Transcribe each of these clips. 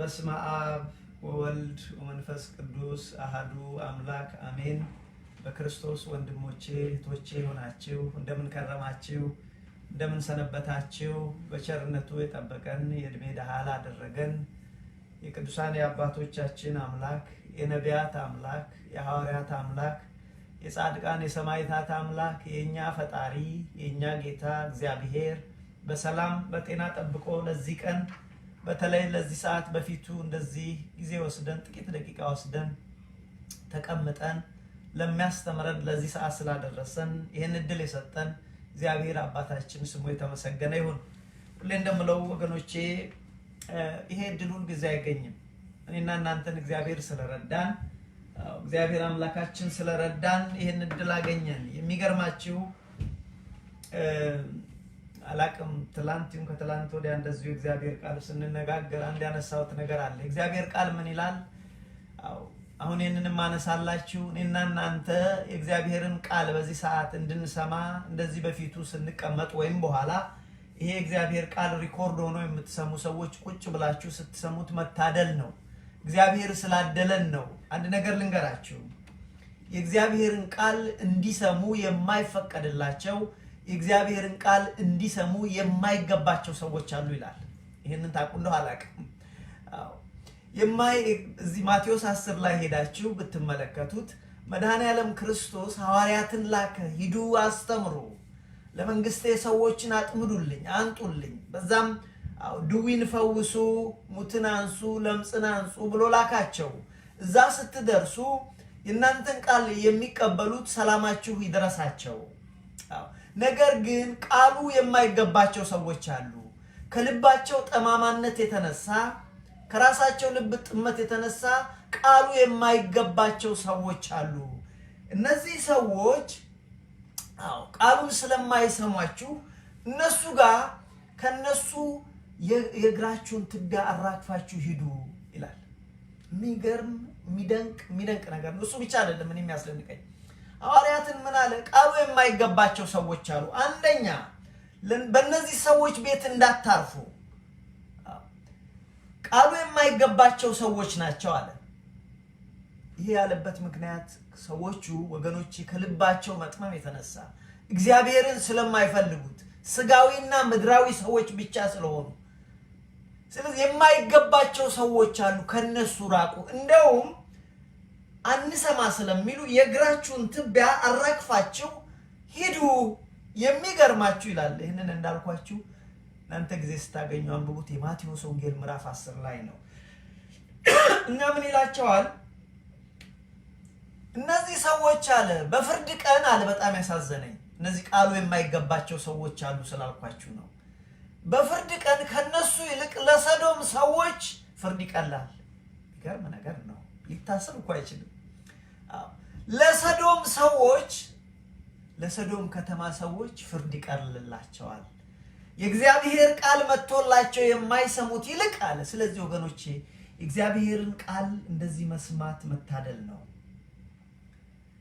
በስመ አብ ወወልድ ወመንፈስ ቅዱስ አሐዱ አምላክ አሜን። በክርስቶስ ወንድሞቼ እህቶቼ ሆናችሁ እንደምን ከረማችሁ? እንደምን ሰነበታችሁ? በቸርነቱ የጠበቀን የእድሜ ደሃላ አደረገን የቅዱሳን የአባቶቻችን አምላክ የነቢያት አምላክ የሐዋርያት አምላክ የጻድቃን የሰማዕታት አምላክ የኛ ፈጣሪ የኛ ጌታ እግዚአብሔር በሰላም በጤና ጠብቆ ለዚህ ቀን በተለይ ለዚህ ሰዓት በፊቱ እንደዚህ ጊዜ ወስደን ጥቂት ደቂቃ ወስደን ተቀምጠን ለሚያስተምረን ለዚህ ሰዓት ስላደረሰን ይሄን እድል የሰጠን እግዚአብሔር አባታችን ስሙ የተመሰገነ ይሁን። ሁሌ እንደምለው ወገኖቼ ይሄ እድሉን ጊዜ አይገኝም። እኔና እናንተን እግዚአብሔር ስለረዳን እግዚአብሔር አምላካችን ስለረዳን ይሄን እድል አገኘን። የሚገርማችሁ አላቅም ትላንትም ከትላንት ወዲያ እንደዚሁ እግዚአብሔር ቃል ስንነጋገር አንድ ያነሳውት ነገር አለ። እግዚአብሔር ቃል ምን ይላል? አሁን ይሄንንም ማነሳላችሁ እኔና እናንተ የእግዚአብሔርን ቃል በዚህ ሰዓት እንድንሰማ እንደዚህ በፊቱ ስንቀመጥ ወይም በኋላ ይሄ እግዚአብሔር ቃል ሪኮርድ ሆኖ የምትሰሙ ሰዎች ቁጭ ብላችሁ ስትሰሙት መታደል ነው። እግዚአብሔር ስላደለን ነው። አንድ ነገር ልንገራችሁ። የእግዚአብሔርን ቃል እንዲሰሙ የማይፈቀድላቸው የእግዚአብሔርን ቃል እንዲሰሙ የማይገባቸው ሰዎች አሉ ይላል። ይሄንን ታውቁ እንደው አላውቅም። እዚህ ማቴዎስ 10 ላይ ሄዳችሁ ብትመለከቱት መድኃኔዓለም ክርስቶስ ሐዋርያትን ላከ፣ ሂዱ አስተምሩ፣ ለመንግስቴ ሰዎችን አጥምዱልኝ አንጡልኝ፣ በዛም ድዊን ፈውሱ፣ ሙትን አንሱ፣ ለምጽን አንጹ ብሎ ላካቸው። እዛ ስትደርሱ የእናንተን ቃል የሚቀበሉት ሰላማችሁ ይድረሳቸው። ነገር ግን ቃሉ የማይገባቸው ሰዎች አሉ። ከልባቸው ጠማማነት የተነሳ ከራሳቸው ልብ ጥመት የተነሳ ቃሉ የማይገባቸው ሰዎች አሉ። እነዚህ ሰዎች ቃሉን ስለማይሰሟችሁ እነሱ ጋር ከነሱ የእግራችሁን ትቢያ አራግፋችሁ ሂዱ ይላል። የሚገርም የሚደንቅ ነገር ነው። እሱ ብቻ አይደለም ምን የሚያስደንቀኝ ሐዋርያትን ምን አለ? ቃሉ የማይገባቸው ሰዎች አሉ። አንደኛ በእነዚህ ሰዎች ቤት እንዳታርፉ፣ ቃሉ የማይገባቸው ሰዎች ናቸው አለ። ይሄ ያለበት ምክንያት ሰዎቹ ወገኖች ከልባቸው መጥመም የተነሳ እግዚአብሔርን ስለማይፈልጉት ስጋዊና ምድራዊ ሰዎች ብቻ ስለሆኑ፣ ስለዚህ የማይገባቸው ሰዎች አሉ፣ ከነሱ ራቁ። እንደውም አንሰማ ስለሚሉ የእግራችሁን ትቢያ አራግፋችሁ ሂዱ። የሚገርማችሁ ይላል። ይህንን እንዳልኳችሁ እናንተ ጊዜ ስታገኙ አንብቡት። የማቴዎስ ወንጌል ምዕራፍ 10 ላይ ነው። እና ምን ይላቸዋል? እነዚህ ሰዎች አለ በፍርድ ቀን አለ። በጣም ያሳዘነኝ እነዚህ ቃሉ የማይገባቸው ሰዎች አሉ ስላልኳችሁ ነው። በፍርድ ቀን ከነሱ ይልቅ ለሰዶም ሰዎች ፍርድ ይቀላል። ይገርም ነገር ነው። ሊታሰብ እኮ አይችልም። ለሰዶም ከተማ ሰዎች ፍርድ ይቀርልላቸዋል። የእግዚአብሔር ቃል መጥቶላቸው የማይሰሙት ይልቅ አለ። ስለዚህ ወገኖቼ የእግዚአብሔርን ቃል እንደዚህ መስማት መታደል ነው።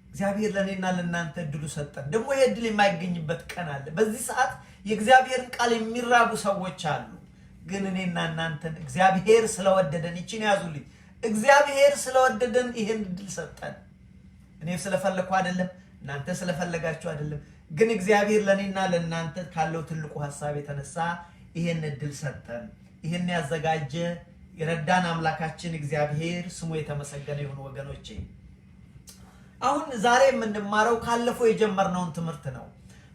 እግዚአብሔር ለኔና ለእናንተ እድሉ ሰጠን። ደግሞ ይሄ እድል የማይገኝበት ቀን አለ። በዚህ ሰዓት የእግዚአብሔርን ቃል የሚራቡ ሰዎች አሉ። ግን እኔና እናንተን እግዚአብሔር ስለወደደን ይችን ያዙልኝ። እግዚአብሔር ስለወደደን ይሄን እድል ሰጠን። እኔ ስለፈለኩ አይደለም፣ እናንተ ስለፈለጋችሁ አይደለም። ግን እግዚአብሔር ለኔና ለእናንተ ካለው ትልቁ ሐሳብ የተነሳ ይሄን እድል ሰጠን። ይሄን ያዘጋጀ የረዳን አምላካችን እግዚአብሔር ስሙ የተመሰገነ ይሁን። ወገኖቼ አሁን ዛሬ የምንማረው ካለፈው የጀመርነውን ትምህርት ነው።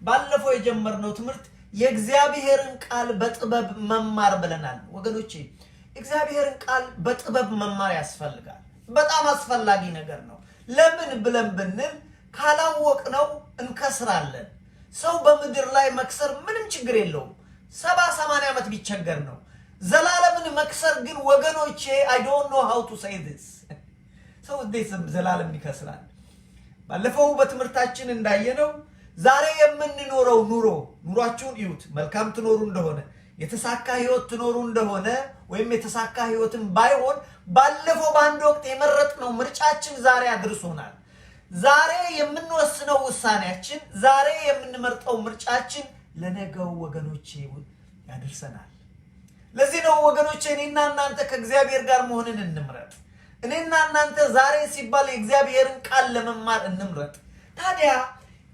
ባለፈው የጀመርነው ትምህርት የእግዚአብሔርን ቃል በጥበብ መማር ብለናል። ወገኖቼ እግዚአብሔርን ቃል በጥበብ መማር ያስፈልጋል። በጣም አስፈላጊ ነገር ነው። ለምን ብለን ብንል ካላወቅነው እንከስራለን። ሰው በምድር ላይ መክሰር ምንም ችግር የለውም። 70-80 ዓመት ቢቸገር ነው። ዘላለምን መክሰር ግን ወገኖቼ I don't know how to say this። ሰው እንዴት ዘላለም ይከስራል? ባለፈው በትምህርታችን እንዳየነው ዛሬ የምንኖረው ኑሯችሁን እዩት። መልካም ትኖሩ እንደሆነ የተሳካ ህይወት ትኖሩ እንደሆነ ወይም የተሳካ ህይወትን ባይሆን ባለፈው በአንድ ወቅት የመረጥነው ምርጫችን ዛሬ አድርሶናል። ዛሬ የምንወስነው ውሳኔያችን፣ ዛሬ የምንመርጠው ምርጫችን ለነገው ወገኖቼ ያደርሰናል። ለዚህ ነው ወገኖቼ እኔና እናንተ ከእግዚአብሔር ጋር መሆንን እንምረጥ። እኔና እናንተ ዛሬ ሲባል የእግዚአብሔርን ቃል ለመማር እንምረጥ። ታዲያ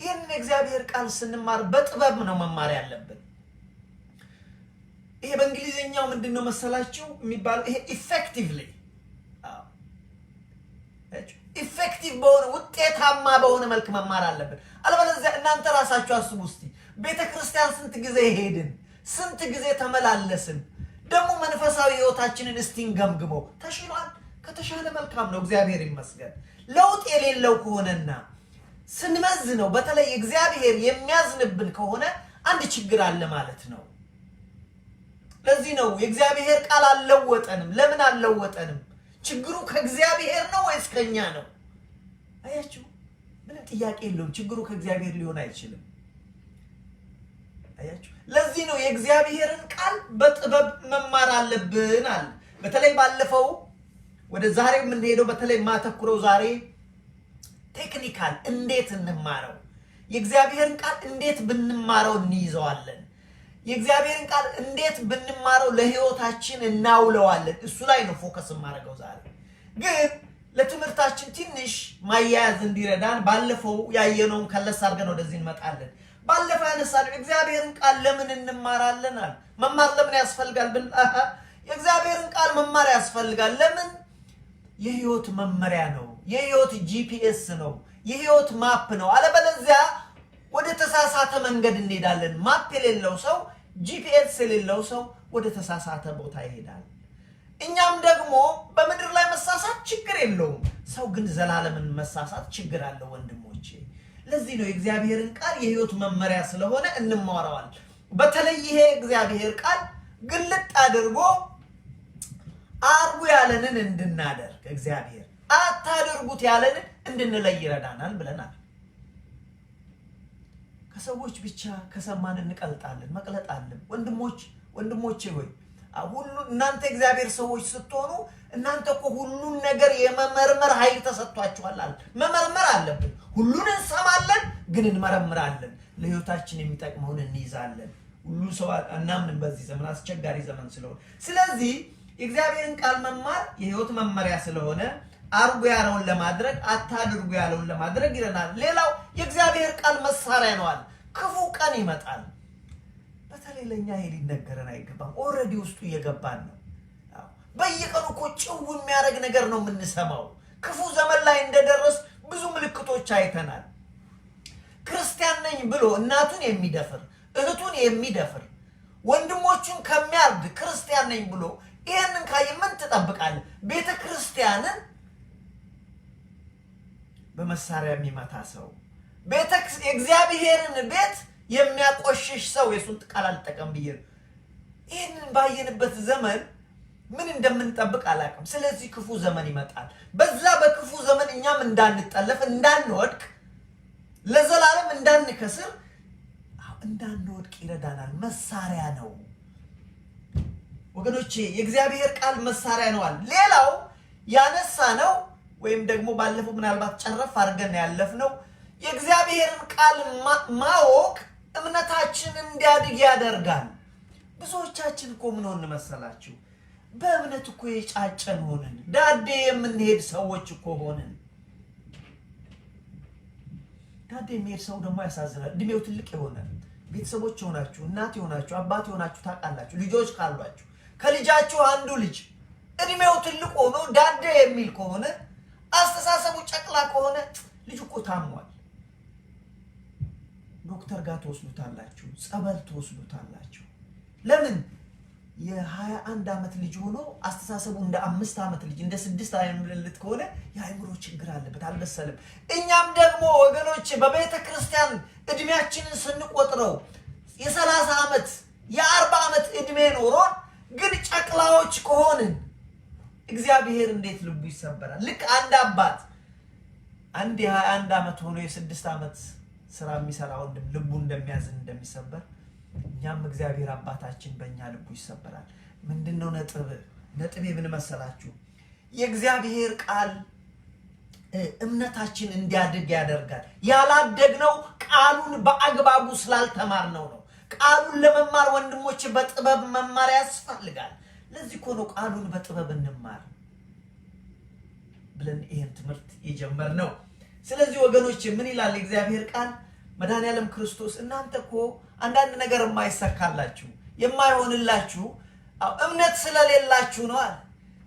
ይህን የእግዚአብሔር ቃል ስንማር በጥበብ ነው መማር ያለብን። ይሄ በእንግሊዝኛው ምንድነው መሰላችሁ የሚባለው? ይሄ ኢፌክቲቭ በሆነ ውጤታማ በሆነ መልክ መማር አለብን። አለበለዚያ እናንተ ራሳችሁ አስቡ እስቲ፣ ቤተክርስቲያን ስንት ጊዜ ሄድን፣ ስንት ጊዜ ተመላለስን፣ ደግሞ መንፈሳዊ ህይወታችንን እስቲ እንገምግመው። ተሽሏል? ከተሻለ መልካም ነው፣ እግዚአብሔር ይመስገን። ለውጥ የሌለው ከሆነና ስንመዝነው በተለይ እግዚአብሔር የሚያዝንብን ከሆነ አንድ ችግር አለ ማለት ነው። ለዚህ ነው የእግዚአብሔር ቃል አልለወጠንም። ለምን አልለወጠንም? ችግሩ ከእግዚአብሔር ነው ወይስ ከኛ ነው? አያችሁ፣ ምንም ጥያቄ የለውም። ችግሩ ከእግዚአብሔር ሊሆን አይችልም። አያችሁ፣ ለዚህ ነው የእግዚአብሔርን ቃል በጥበብ መማር አለብን አለ። በተለይ ባለፈው ወደ ዛሬ የምንሄደው በተለይ ማተኩረው ዛሬ ቴክኒካል እንዴት እንማረው፣ የእግዚአብሔርን ቃል እንዴት ብንማረው እንይዘዋለን፣ የእግዚአብሔርን ቃል እንዴት ብንማረው ለህይወታችን እናውለዋለን። እሱ ላይ ነው ፎከስ ማድረገው ዛሬ። ግን ለትምህርታችን ትንሽ ማያያዝ እንዲረዳን ባለፈው ያየነውን ከለስ አድርገን ወደዚህ እንመጣለን። ባለፈው ያነሳነው የእግዚአብሔርን ቃል ለምን እንማራለን አለ። መማር ለምን ያስፈልጋል? የእግዚአብሔርን ቃል መማር ያስፈልጋል። ለምን? የህይወት መመሪያ ነው፣ የህይወት ጂፒኤስ ነው፣ የህይወት ማፕ ነው። አለበለዚያ ወደ ተሳሳተ መንገድ እንሄዳለን። ማፕ የሌለው ሰው፣ ጂፒኤስ የሌለው ሰው ወደ ተሳሳተ ቦታ ይሄዳል። እኛም ደግሞ በምድር ላይ መሳሳት ችግር የለውም፣ ሰው ግን ዘላለምን መሳሳት ችግር አለው ወንድሞቼ። ለዚህ ነው የእግዚአብሔርን ቃል የህይወት መመሪያ ስለሆነ እንማረዋል። በተለይ ይሄ እግዚአብሔር ቃል ግልጥ አድርጎ አርጉ ያለንን እንድናደርግ፣ እግዚአብሔር አታድርጉት ያለንን እንድንለይ ይረዳናል ብለናል። ከሰዎች ብቻ ከሰማን እንቀልጣለን፣ መቅለጥ አለን። ወንድሞቼ ሆይ ሁሉ እናንተ እግዚአብሔር ሰዎች ስትሆኑ እናንተ እኮ ሁሉን ነገር የመመርመር ኃይል ተሰጥቷችኋል። መመርመር አለብን። ሁሉን እንሰማለን ግን እንመረምራለን። ለህይወታችን የሚጠቅመውን እንይዛለን። ሁሉ ሰው እናምን በዚህ ዘመን አስቸጋሪ ዘመን ስለሆነ፣ ስለዚህ የእግዚአብሔርን ቃል መማር የህይወት መመሪያ ስለሆነ አርጉ ያለውን ለማድረግ አታድርጉ ያለውን ለማድረግ ይረናል። ሌላው የእግዚአብሔር ቃል መሳሪያ ነው አለ። ክፉ ቀን ይመጣል። በተለይ ለኛ ይሄ ሊነገረን አይገባም። ኦሬዲ ውስጡ እየገባን ነው። በየቀኑ እኮ ጭው የሚያደርግ ነገር ነው የምንሰማው። ክፉ ዘመን ላይ እንደደረስ ብዙ ምልክቶች አይተናል። ክርስቲያን ነኝ ብሎ እናቱን የሚደፍር እህቱን የሚደፍር ወንድሞቹን ከሚያርድ ክርስቲያን ነኝ ብሎ ይሄንን ካየ ምን ትጠብቃለህ? ቤተ ክርስቲያንን በመሳሪያ የሚመታ ሰው፣ የእግዚአብሔርን ቤት የሚያቆሽሽ ሰው የሱን ቃል አልጠቀም ብዬ ይህንን ባየንበት ዘመን ምን እንደምንጠብቅ አላውቅም። ስለዚህ ክፉ ዘመን ይመጣል። በዛ በክፉ ዘመን እኛም እንዳንጠለፍ፣ እንዳንወድቅ፣ ለዘላለም እንዳንከስር፣ እንዳንወድቅ ይረዳናል። መሳሪያ ነው ወገኖቼ፣ የእግዚአብሔር ቃል መሳሪያ ነው አለ። ሌላው ያነሳ ነው ወይም ደግሞ ባለፈው ምናልባት ጨረፍ አድርገን ያለፍነው የእግዚአብሔርን ቃል ማወቅ እምነታችን እንዲያድግ ያደርጋል። ብዙዎቻችን እኮ ምን ሆነ መሰላችሁ? በእምነት እኮ የጫጨን ሆነን ዳዴ የምንሄድ ሰዎች እኮ ሆነን። ዳዴ የሚሄድ ሰው ደግሞ ያሳዝናል። እድሜው ትልቅ የሆነ ቤተሰቦች ሆናችሁ፣ እናት ሆናችሁ፣ አባት ሆናችሁ ታውቃላችሁ። ልጆች ካሏችሁ ከልጃችሁ አንዱ ልጅ እድሜው ትልቅ ሆኖ ዳዴ የሚል ከሆነ፣ አስተሳሰቡ ጨቅላ ከሆነ ልጅ እኮ ታሟል። ዶክተር ጋር ተወስዱታላችሁ፣ ጸበል ተወስዱታላችሁ። ለምን? የ21 ዓመት ልጅ ሆኖ አስተሳሰቡ እንደ 5 ዓመት ልጅ እንደ 6 ዓመት ከሆነ የአእምሮ ችግር አለበት፣ አልበሰለም። እኛም ደግሞ ወገኖች በቤተ ክርስቲያን እድሜያችንን ስንቆጥረው የ30 ዓመት የ40 ዓመት እድሜ ኖሮን ግን ጨቅላዎች ከሆንን እግዚአብሔር እንዴት ልቡ ይሰበራል? ልክ አንድ አባት አንድ የ21 ዓመት ሆኖ የ6 ዓመት ስራ የሚሰራ ወንድም ልቡ እንደሚያዝን እንደሚሰበር እኛም እግዚአብሔር አባታችን በእኛ ልቡ ይሰበራል። ምንድነው ነጥቤ ምን መሰላችሁ? የእግዚአብሔር ቃል እምነታችን እንዲያድግ ያደርጋል። ያላደግነው ቃሉን በአግባቡ ስላልተማርነው ነው። ቃሉን ለመማር ወንድሞች በጥበብ መማር ያስፈልጋል። ለዚህ እኮ ነው ቃሉን በጥበብ እንማር ብለን ይሄን ትምህርት የጀመርነው። ስለዚህ ወገኖች ምን ይላል እግዚአብሔር ቃል? መድኃኒዓለም ክርስቶስ እናንተ እኮ አንዳንድ ነገር የማይሰካላችሁ የማይሆንላችሁ እምነት ስለሌላችሁ ነው አለ።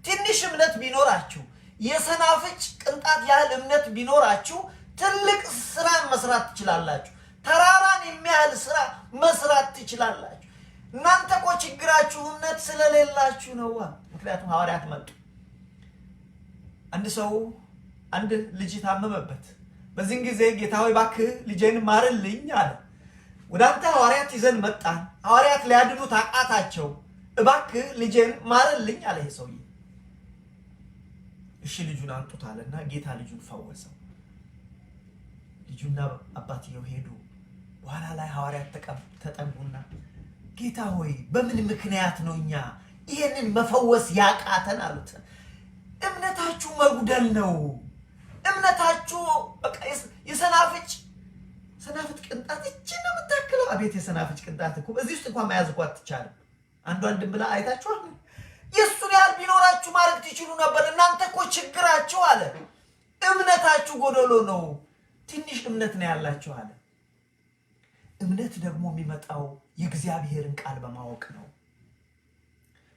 ትንሽ እምነት ቢኖራችሁ የሰናፍጭ ቅንጣት ያህል እምነት ቢኖራችሁ ትልቅ ስራ መስራት ትችላላችሁ። ተራራን የሚያህል ስራ መስራት ትችላላችሁ። እናንተ እኮ ችግራችሁ እምነት ስለሌላችሁ ነው። ምክንያቱም ሐዋርያት መጡ። አንድ ልጅ ታመመበት። በዚህን ጊዜ ጌታ ሆይ እባክህ ልጄን ማርልኝ አለ። ወደ አንተ ሐዋርያት ይዘን መጣን። ሐዋርያት ሊያድኑት አቃታቸው። እባክህ ልጄን ማርልኝ አለ ይሄ ሰውዬ። እሺ ልጁን አንጡት አለና ጌታ ልጁን ፈወሰው። ልጁና አባትየው ሄዱ። በኋላ ላይ ሐዋርያት ተጠጉና ጌታ ሆይ በምን ምክንያት ነው እኛ ይሄንን መፈወስ ያቃተን አሉት። እምነታችሁ መጉደል ነው። እምነታችሁ በቃ የሰናፍጭ ቅንጣት እቺን ነው የምታክለው። አቤት የሰናፍጭ ቅንጣት እኮ በዚህ ውስጥ እንኳን መያዝ እኮ አትቻልም። አንዷን ድንብላ አይታችኋል። የሱን ያህል ቢኖራችሁ ማድረግ ትችሉ ነበር። እናንተ እኮ ችግራችሁ አለ እምነታችሁ ጎደሎ ነው። ትንሽ እምነት ነው ያላችሁ አለ። እምነት ደግሞ የሚመጣው የእግዚአብሔርን ቃል በማወቅ ነው።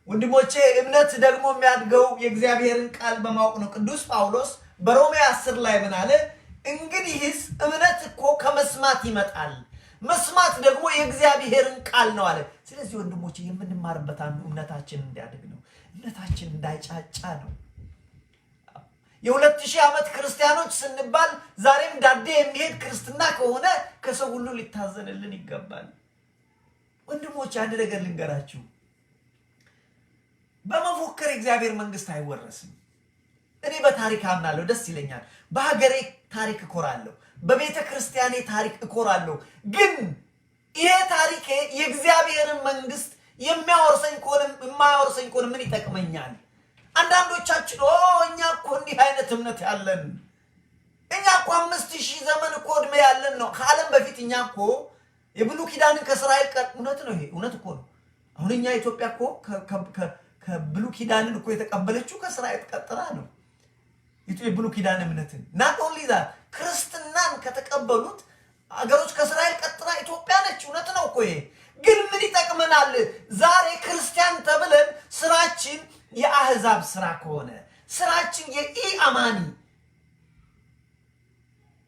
ወንድሞቼ እምነት ደግሞ የሚያድገው የእግዚአብሔርን ቃል በማወቅ ነው። ቅዱስ ጳውሎስ በሮሜ 10 ላይ ምን አለ? እንግዲህስ እምነት እኮ ከመስማት ይመጣል፣ መስማት ደግሞ የእግዚአብሔርን ቃል ነው አለ። ስለዚህ ወንድሞቼ የምንማርበት አንዱ እምነታችን እንዲያድግ ነው። እምነታችን እንዳይጫጫ ነው። የ2000 ዓመት ክርስቲያኖች ስንባል ዛሬም ዳዴ የሚሄድ ክርስትና ከሆነ ከሰው ሁሉ ሊታዘንልን ይገባል። ወንድሞቼ አንድ ነገር ልንገራችሁ። በመፎከር የእግዚአብሔር መንግስት አይወረስም። እኔ በታሪክ አምናለሁ፣ ደስ ይለኛል። በሀገሬ ታሪክ እኮራለሁ፣ በቤተ ክርስቲያኔ ታሪክ እኮራለሁ። ግን ይሄ ታሪክ የእግዚአብሔርን መንግስት የሚያወርሰኝ ከሆነ የማያወርሰኝ ከሆነ ምን ይጠቅመኛል? አንዳንዶቻችን እኛ እኮ እንዲህ አይነት እምነት ያለን እኛ እኮ 5000 ዘመን እኮ እድሜ ያለን ነው። ከዓለም በፊት እኛ እኮ የብሉይ ኪዳንን ከእስራኤል እውነት ነው። ይሄ እውነት እኮ ነው። አሁን እኛ ኢትዮጵያ እኮ ከብሉይ ኪዳንን እኮ የተቀበለችው ከእስራኤል ቀጥላ ነው። የብሉይ ኪዳን እምነትን not only that ክርስትናን ከተቀበሉት አገሮች ከእስራኤል ቀጥላ ኢትዮጵያ ነች። እውነት ነው እኮ ይሄ። ግን ምን ይጠቅመናል? ዛሬ ክርስቲያን ተብለን ስራችን የአህዛብ ስራ ከሆነ ስራችን የኢአማኒ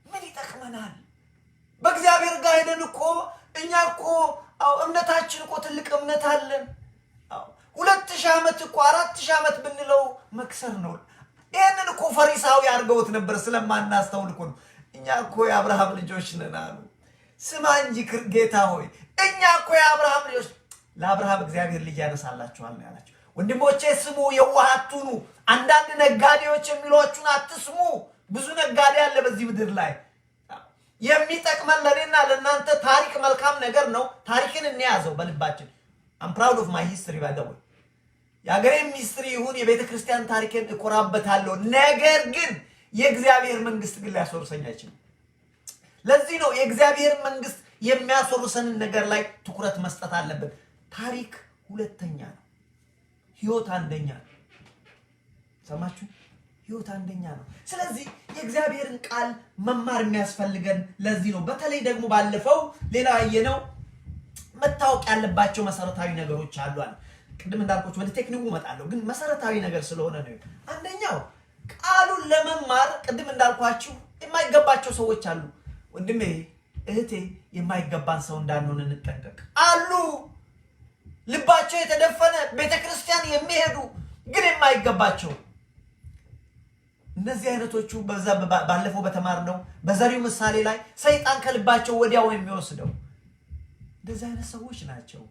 ምን ይጠቅመናል? በእግዚአብሔር ጋር ሄደን እኮ እኛ እኮ እምነታችን እኮ ትልቅ እምነት አለን። 2000 ዓመት እኮ 4000 ዓመት ብንለው መክሰር ነው። ይሄንን እኮ ፈሪሳዊ አድርገውት ነበር ስለማናስተውል እኮ ነው። እኛ እኮ የአብርሃም ልጆች ነን አሉ። ስማ እንጂ ጌታ ሆይ እኛ እኮ የአብርሃም ልጆች። ለአብርሃም እግዚአብሔር ልጅ ያነሳላችኋል ነው ያላችሁ። ወንድሞቼ ስሙ፣ የዋህ አትሁኑ። አንዳንድ ነጋዴዎች የሚሏችሁን አትስሙ። ብዙ ነጋዴ አለ በዚህ ምድር ላይ። የሚጠቅመን ለኔና ለእናንተ ታሪክ መልካም ነገር ነው። ታሪክን እንያዘው በልባችን። I'm proud of my history by the way። የአገሬ ሚስትሪ ይሁን የቤተ ክርስቲያን ታሪክን እኮራበታለሁ። ነገር ግን የእግዚአብሔር መንግስት ግን ሊያስወርሰኝ አይችልም። ለዚህ ነው የእግዚአብሔር መንግስት የሚያስወርሰንን ነገር ላይ ትኩረት መስጠት አለብን። ታሪክ ሁለተኛ ነው፣ ህይወት አንደኛ ነው። ሰማችሁ? ህይወት አንደኛ ነው። ስለዚህ የእግዚአብሔርን ቃል መማር የሚያስፈልገን ለዚህ ነው። በተለይ ደግሞ ባለፈው ሌላ ያየነው መታወቅ ያለባቸው መሰረታዊ ነገሮች አሉ። ቅድም እንዳልኩት ወደ ቴክኒኩ እመጣለሁ፣ ግን መሰረታዊ ነገር ስለሆነ ነው። አንደኛው ቃሉን ለመማር ቅድም እንዳልኳችሁ የማይገባቸው ሰዎች አሉ። ወንድሜ እህቴ፣ የማይገባን ሰው እንዳንሆን እንጠንቀቅ። አሉ ልባቸው የተደፈነ ቤተክርስቲያን የሚሄዱ ግን የማይገባቸው እነዚህ አይነቶቹ ባለፈው በተማርነው በዘሪው ምሳሌ ላይ ሰይጣን ከልባቸው ወዲያው የሚወስደው እንደዚህ አይነት ሰዎች ናቸው።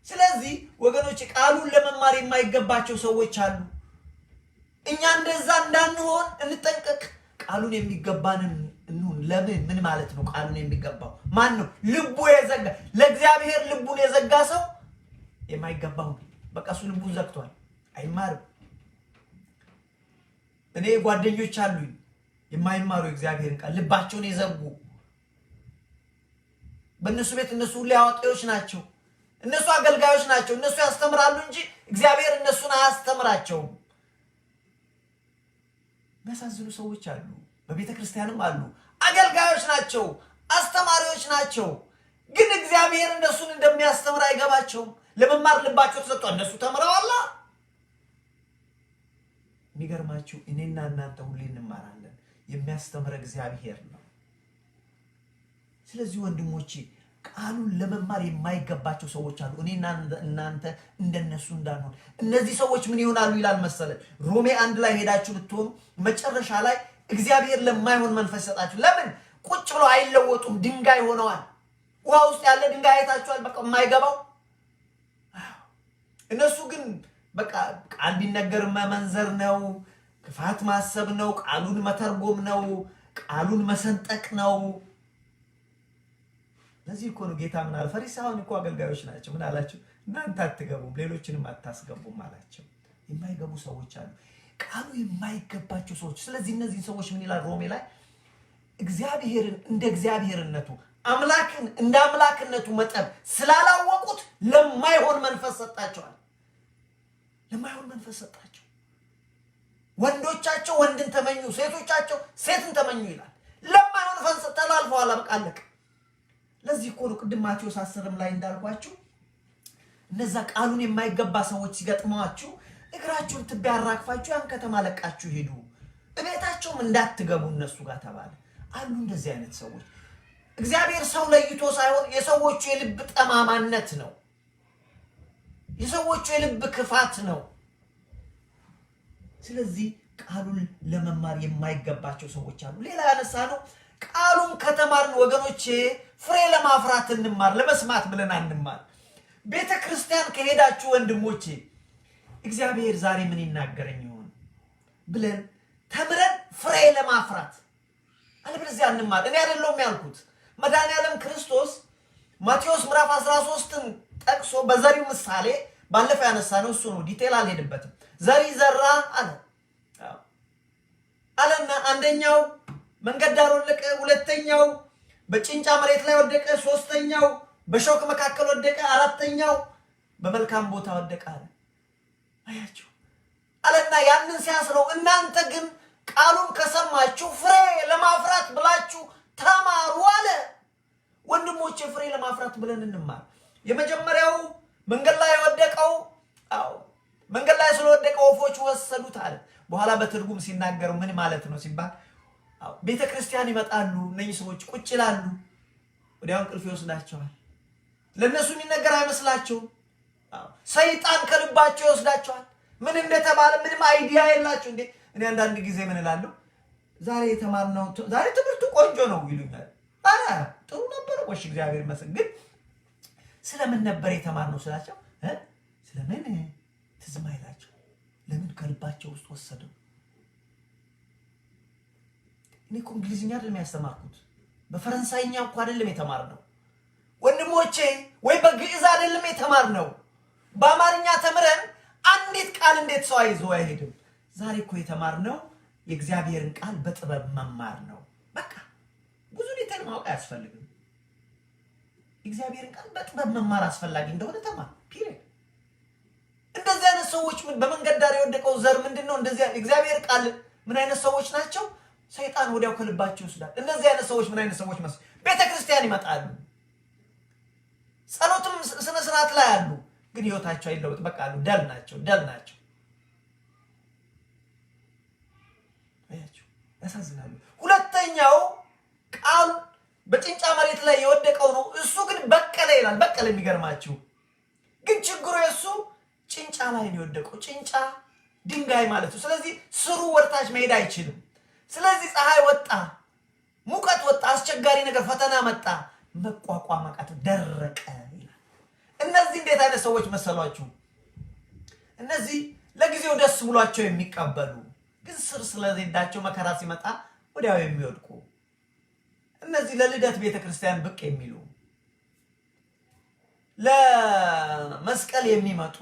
ስለዚህ ወገኖች ቃሉን ለመማር የማይገባቸው ሰዎች አሉ። እኛ እንደዛ እንዳንሆን እንጠንቀቅ። ቃሉን የሚገባንን እንሁን። ለምን? ምን ማለት ነው? ቃሉን የሚገባው ማን ነው? ልቡ የዘጋ ለእግዚአብሔር ልቡን የዘጋ ሰው የማይገባው በቃ እሱ ልቡን ዘግቷል፣ አይማርም። እኔ ጓደኞች አሉኝ የማይማሩ እግዚአብሔርን ቃል ልባቸውን የዘጉ። በእነሱ ቤት እነሱ ሁሉ አዋቂዎች ናቸው፣ እነሱ አገልጋዮች ናቸው። እነሱ ያስተምራሉ እንጂ እግዚአብሔር እነሱን አያስተምራቸውም። የሚያሳዝኑ ሰዎች አሉ፣ በቤተ ክርስቲያንም አሉ። አገልጋዮች ናቸው፣ አስተማሪዎች ናቸው፣ ግን እግዚአብሔር እነሱን እንደሚያስተምር አይገባቸውም። ለመማር ልባቸው ተሰጥቷል። እነሱ ተምረዋል። የሚገርማችሁ እኔና እናንተ ሁሌ እንማራለን። የሚያስተምር እግዚአብሔር ነው። ስለዚህ ወንድሞቼ ቃሉን ለመማር የማይገባቸው ሰዎች አሉ። እኔና እናንተ እንደነሱ እንዳንሆን። እነዚህ ሰዎች ምን ይሆናሉ ይላል መሰለ ሮሜ 1 ላይ ሄዳችሁ ብትሆኑ መጨረሻ ላይ እግዚአብሔር ለማይሆን መንፈስ ሰጣችሁ። ለምን ቁጭ ብለው አይለወጡም? ድንጋይ ሆነዋል። ውሃ ውስጥ ያለ ድንጋይ አይታችኋል? በቃ የማይገባው። እነሱ ግን በቃ ቃል ቢነገር መመንዘር ነው፣ ክፋት ማሰብ ነው፣ ቃሉን መተርጎም ነው፣ ቃሉን መሰንጠቅ ነው። ለዚህ እኮ ነው ጌታ ምን አለ? ፈሪሳውያን እኮ አገልጋዮች ናቸው። ምን አላቸው? እናንተ አትገቡም ሌሎችንም አታስገቡም አላቸው። የማይገቡ ሰዎች አሉ፣ ቃሉ የማይገባቸው ሰዎች። ስለዚህ እነዚህ ሰዎች ምን ይላል ሮሜ ላይ? እግዚአብሔርን እንደ እግዚአብሔርነቱ አምላክን እንደ አምላክነቱ መጠን ስላላወቁት ለማይሆን መንፈስ ሰጣቸዋል። ለማይሆን መንፈስ ሰጣቸው። ወንዶቻቸው ወንድን ተመኙ፣ ሴቶቻቸው ሴትን ተመኙ ይላል። ለማይሆን መንፈስ ተላልፈዋል። አበቃለቅ። ለዚህ እኮ ነው ቅድም ማቴዎስ 10 ላይ እንዳልኳችሁ እነዛ ቃሉን የማይገባ ሰዎች ሲገጥሟችሁ እግራችሁን ትቢያ አራግፋችሁ ያን ከተማ ለቃችሁ ሄዱ፣ እቤታቸውም እንዳትገቡ እነሱ ጋር ተባለ። አሉ እንደዚህ አይነት ሰዎች። እግዚአብሔር ሰው ለይቶ ሳይሆን የሰዎቹ የልብ ጠማማነት ነው፣ የሰዎቹ የልብ ክፋት ነው። ስለዚህ ቃሉን ለመማር የማይገባቸው ሰዎች አሉ። ሌላ ያነሳ ነው ቃሉን ከተማርን ወገኖቼ ፍሬ ለማፍራት እንማር፣ ለመስማት ብለን አንማር። ቤተ ክርስቲያን ከሄዳችሁ ወንድሞቼ እግዚአብሔር ዛሬ ምን ይናገረኝ ይሆን ብለን ተምረን ፍሬ ለማፍራት አለበለዚያ እንማር። እኔ አይደለሁም ያልኩት፣ መድኃኒዓለም ክርስቶስ ማቴዎስ ምዕራፍ 13ን ጠቅሶ በዘሪው ምሳሌ ባለፈው ያነሳነው እሱ ነው። ዲቴል አልሄድበትም። ዘሪ ዘራ አለና አንደኛው መንገድ ዳር ወደቀ፣ ሁለተኛው በጭንጫ መሬት ላይ ወደቀ፣ ሶስተኛው በሾክ መካከል ወደቀ፣ አራተኛው በመልካም ቦታ ወደቀ አለ። አያችሁ አለና ያንን ሲያስረው እናንተ ግን ቃሉን ከሰማችሁ ፍሬ ለማፍራት ብላችሁ ተማሩ አለ። ወንድሞቼ ፍሬ ለማፍራት ብለን እንማር። የመጀመሪያው መንገድ ላይ ወደቀው፣ መንገድ ላይ ስለወደቀ ወፎች ወሰዱት አለ። በኋላ በትርጉም ሲናገሩ ምን ማለት ነው ሲባል ቤተ ክርስቲያን ይመጣሉ፣ እነዚህ ሰዎች ቁጭ ይላሉ፣ ወዲያው እንቅልፍ ይወስዳቸዋል። ለነሱ የሚነገር አይመስላቸውም። ሰይጣን ከልባቸው ይወስዳቸዋል። ምን እንደተባለ ምንም አይዲያ የላቸው። እንዴ እኔ አንዳንድ ጊዜ ምን እላለሁ፣ ዛሬ የተማርነው ዛሬ ትምህርቱ ቆንጆ ነው ይሉኛል። አረ ጥሩ ነበር ወሽ እግዚአብሔር ይመስገን፣ ግን ስለምን ነበር የተማርነው ስላቸው ስለምን ትዝም አይላቸው። ለምን ከልባቸው ውስጥ ወሰደው። እኔ እኮ እንግሊዝኛ አይደለም ያስተማርኩት፣ በፈረንሳይኛ እኮ አይደለም የተማርነው ወንድሞቼ፣ ወይ በግዕዝ አይደለም የተማርነው። በአማርኛ ተምረን አንዲት ቃል እንዴት ሰው አይዞ አይሄድም። ዛሬ እኮ የተማርነው የእግዚአብሔርን ቃል በጥበብ መማር ነው። በቃ ብዙ ዲቴል ማወቅ አያስፈልግም። እግዚአብሔርን ቃል በጥበብ መማር አስፈላጊ እንደሆነ ተማር። ፒሪየድ። እንደዚህ አይነት ሰዎች በመንገድ ዳር የወደቀው ዘር ምንድነው? እንደዚህ እግዚአብሔር ቃል ምን አይነት ሰዎች ናቸው? ሰይጣን ወዲያው ከልባቸው ይወስዳል። እነዚህ አይነት ሰዎች ምን አይነት ሰዎች መስል ቤተክርስቲያን ይመጣሉ፣ ጸሎትም ስነ ስርዓት ላይ አሉ፣ ግን ህይወታቸው አይለወጥ። በቃ አሉ ደል ናቸው። አያችሁ፣ ያሳዝናሉ። ሁለተኛው ቃል በጭንጫ መሬት ላይ የወደቀው ነው። እሱ ግን በቀለ ይላል። በቀለ የሚገርማችሁ ግን ችግሩ የሱ ጭንጫ ላይ ነው የወደቀው። ጭንጫ ድንጋይ ማለት ነው። ስለዚህ ስሩ ወርታች መሄድ አይችልም። ስለዚህ ፀሐይ ወጣ፣ ሙቀት ወጣ፣ አስቸጋሪ ነገር ፈተና መጣ፣ መቋቋም አቃተው፣ ደረቀ ይላል። እነዚህ እንዴት አይነት ሰዎች መሰሏችሁ? እነዚህ ለጊዜው ደስ ብሏቸው የሚቀበሉ ግን ስር ስለሌላቸው መከራ ሲመጣ ወዲያው የሚወድቁ፣ እነዚህ ለልደት ቤተክርስቲያን ብቅ የሚሉ፣ ለመስቀል የሚመጡ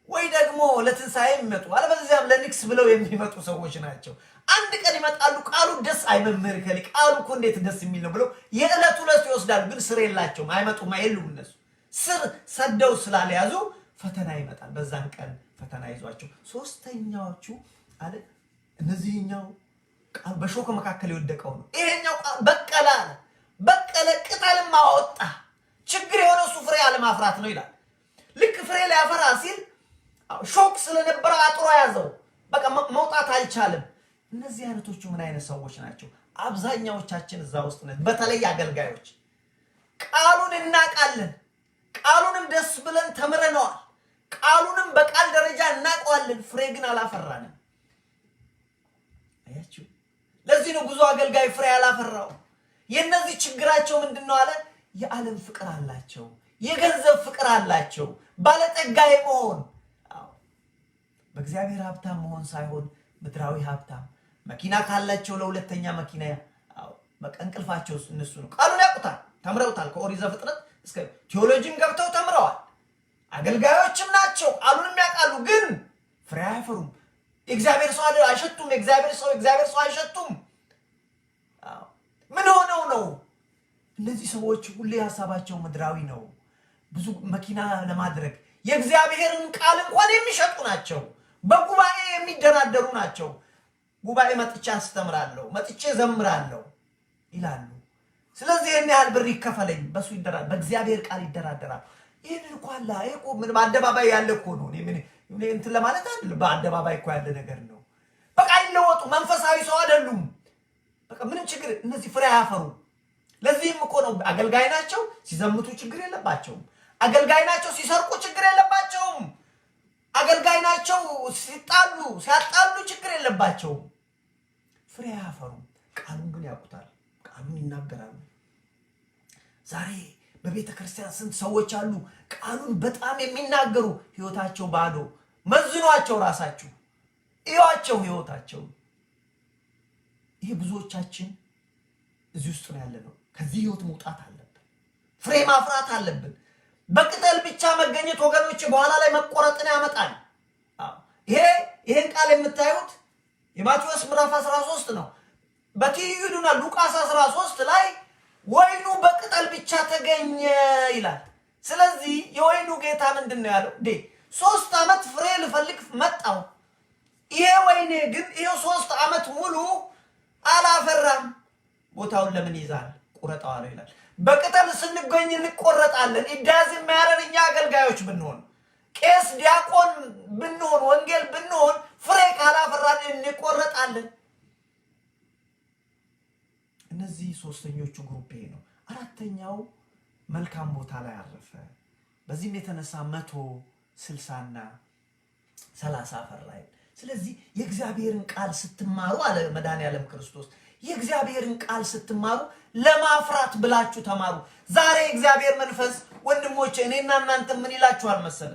ወይ ደግሞ ለትንሳኤ የሚመጡ አለበለዚያም ለንክስ ብለው የሚመጡ ሰዎች ናቸው። አንድ ቀን ይመጣሉ፣ ቃሉ ደስ አይመምር ከሊ ቃሉ እኮ እንዴት ደስ የሚል ነው ብለው የዕለት ዕለት ይወስዳሉ፣ ግን ስር የላቸውም፣ አይመጡም፣ አይሉም። እነሱ ስር ሰደው ስላልያዙ ፈተና ይመጣል። በዛን ቀን ፈተና ይዟቸው ሶስተኛዎቹ አለ እነዚህኛው ቃል በሾክ መካከል የወደቀው ነው። ይሄኛው ቃል በቀለ አለ። በቀለ ቅጠልም አወጣ። ችግር የሆነው እሱ ፍሬ አለማፍራት ነው ይላል። ልክ ፍሬ ሊያፈራ ሲል ሾክ ስለነበረ አጥሮ ያዘው። በቃ መውጣት አልቻለም። እነዚህ አይነቶቹ ምን አይነት ሰዎች ናቸው? አብዛኛዎቻችን እዛ ውስጥ ነን። በተለይ አገልጋዮች ቃሉን እናውቃለን። ቃሉንም ደስ ብለን ተምረነዋል። ቃሉንም በቃል ደረጃ እናውቀዋለን። ፍሬ ግን አላፈራንም። አያችሁ? ለዚህ ነው ብዙ አገልጋይ ፍሬ አላፈራው። የነዚህ ችግራቸው ምንድነው አለ? የዓለም ፍቅር አላቸው። የገንዘብ ፍቅር አላቸው። ባለጠጋ የመሆን በእግዚአብሔር ሀብታም መሆን ሳይሆን ምድራዊ ሀብታም መኪና ካላቸው ለሁለተኛ መኪና በቃ እንቅልፋቸው እነሱ ነው። ቃሉን ያውቁታል፣ ተምረውታል። ከኦሪት ዘፍጥረት እስከ ቴዎሎጂም ገብተው ተምረዋል። አገልጋዮችም ናቸው፣ ቃሉንም ያውቃሉ። ግን ፍሬ አያፈሩም። እግዚአብሔር ሰው አይሸቱም። እግዚአብሔር ሰው አይሸቱም። ምን ሆነው ነው? እነዚህ ሰዎች ሁሌ ሀሳባቸው ምድራዊ ነው። ብዙ መኪና ለማድረግ የእግዚአብሔርን ቃል እንኳን የሚሸጡ ናቸው። በጉባኤ የሚደራደሩ ናቸው። ጉባኤ መጥቼ አስተምራለሁ፣ መጥቼ ዘምራለሁ ይላሉ። ስለዚህ ይህን ያህል ብር ይከፈለኝ፣ በሱ ይደራደራል፣ በእግዚአብሔር ቃል ይደራደራል። ይህን እኮ አለ እኮ ምን በአደባባይ ያለ እኮ ነው። እኔ እንትን ለማለት አይደል፣ በአደባባይ እኮ ያለ ነገር ነው። በቃ ይለወጡ። መንፈሳዊ ሰው አይደሉም። በቃ ምንም ችግር እነዚህ ፍሬ አያፈሩ። ለዚህም እኮ ነው አገልጋይ ናቸው፣ ሲዘምቱ ችግር የለባቸውም። አገልጋይ ናቸው፣ ሲሰርቁ ችግር የለባቸውም። አገልጋይ ናቸው፣ ሲያጣሉ ችግር የለባቸውም። ፍሬ አያፈሩም። ቃሉን ግን ያውቁታል። ቃሉን ይናገራሉ። ዛሬ በቤተ ክርስቲያን ስንት ሰዎች አሉ ቃሉን በጣም የሚናገሩ፣ ህይወታቸው ባዶ። መዝኗቸው፣ ራሳችሁ እዩዋቸው ህይወታቸው። ይሄ ብዙዎቻችን እዚህ ውስጥ ነው ያለነው። ከዚህ ህይወት መውጣት አለብን። ፍሬ ማፍራት አለብን። በቅጠል ብቻ መገኘት ወገኖች በኋላ ላይ መቆረጥን ያመጣል። ይሄን ቃል የምታዩት የማቴዎስ ምዕራፍ 13 ነው። በትይዩና ሉቃስ 13 ላይ ወይኑ በቅጠል ብቻ ተገኘ ይላል። ስለዚህ የወይኑ ጌታ ምንድን ነው ያለው? 3 ዓመት ፍሬ ልፈልግ መጣው። ይሄ ወይኔ ግን ይሄው 3 ዓመት ሙሉ አላፈራም። ቦታውን ለምን ይዛል? ቁረጣው አለ ይላል። በቅጠል ስንገኝ እንቆረጣለን። ኢዳዝ የሚያረን እኛ አገልጋዮች ብንሆን፣ ቄስ ዲያቆን ብንሆን፣ ወንጌል ብንሆን ፍሬ ካላፈራን እንቆረጣለን። እነዚህ ሶስተኞቹ ግሩፕ ነው። አራተኛው መልካም ቦታ ላይ አረፈ። በዚህም የተነሳ 160ና 30 አፈራ። ስለዚህ የእግዚአብሔርን ቃል ስትማሩ አለ መድኃኔዓለም ክርስቶስ፣ የእግዚአብሔርን ቃል ስትማሩ ለማፍራት ብላችሁ ተማሩ። ዛሬ የእግዚአብሔር መንፈስ ወንድሞቼ እኔና እናንተ ምን ይላችኋል መሰለ?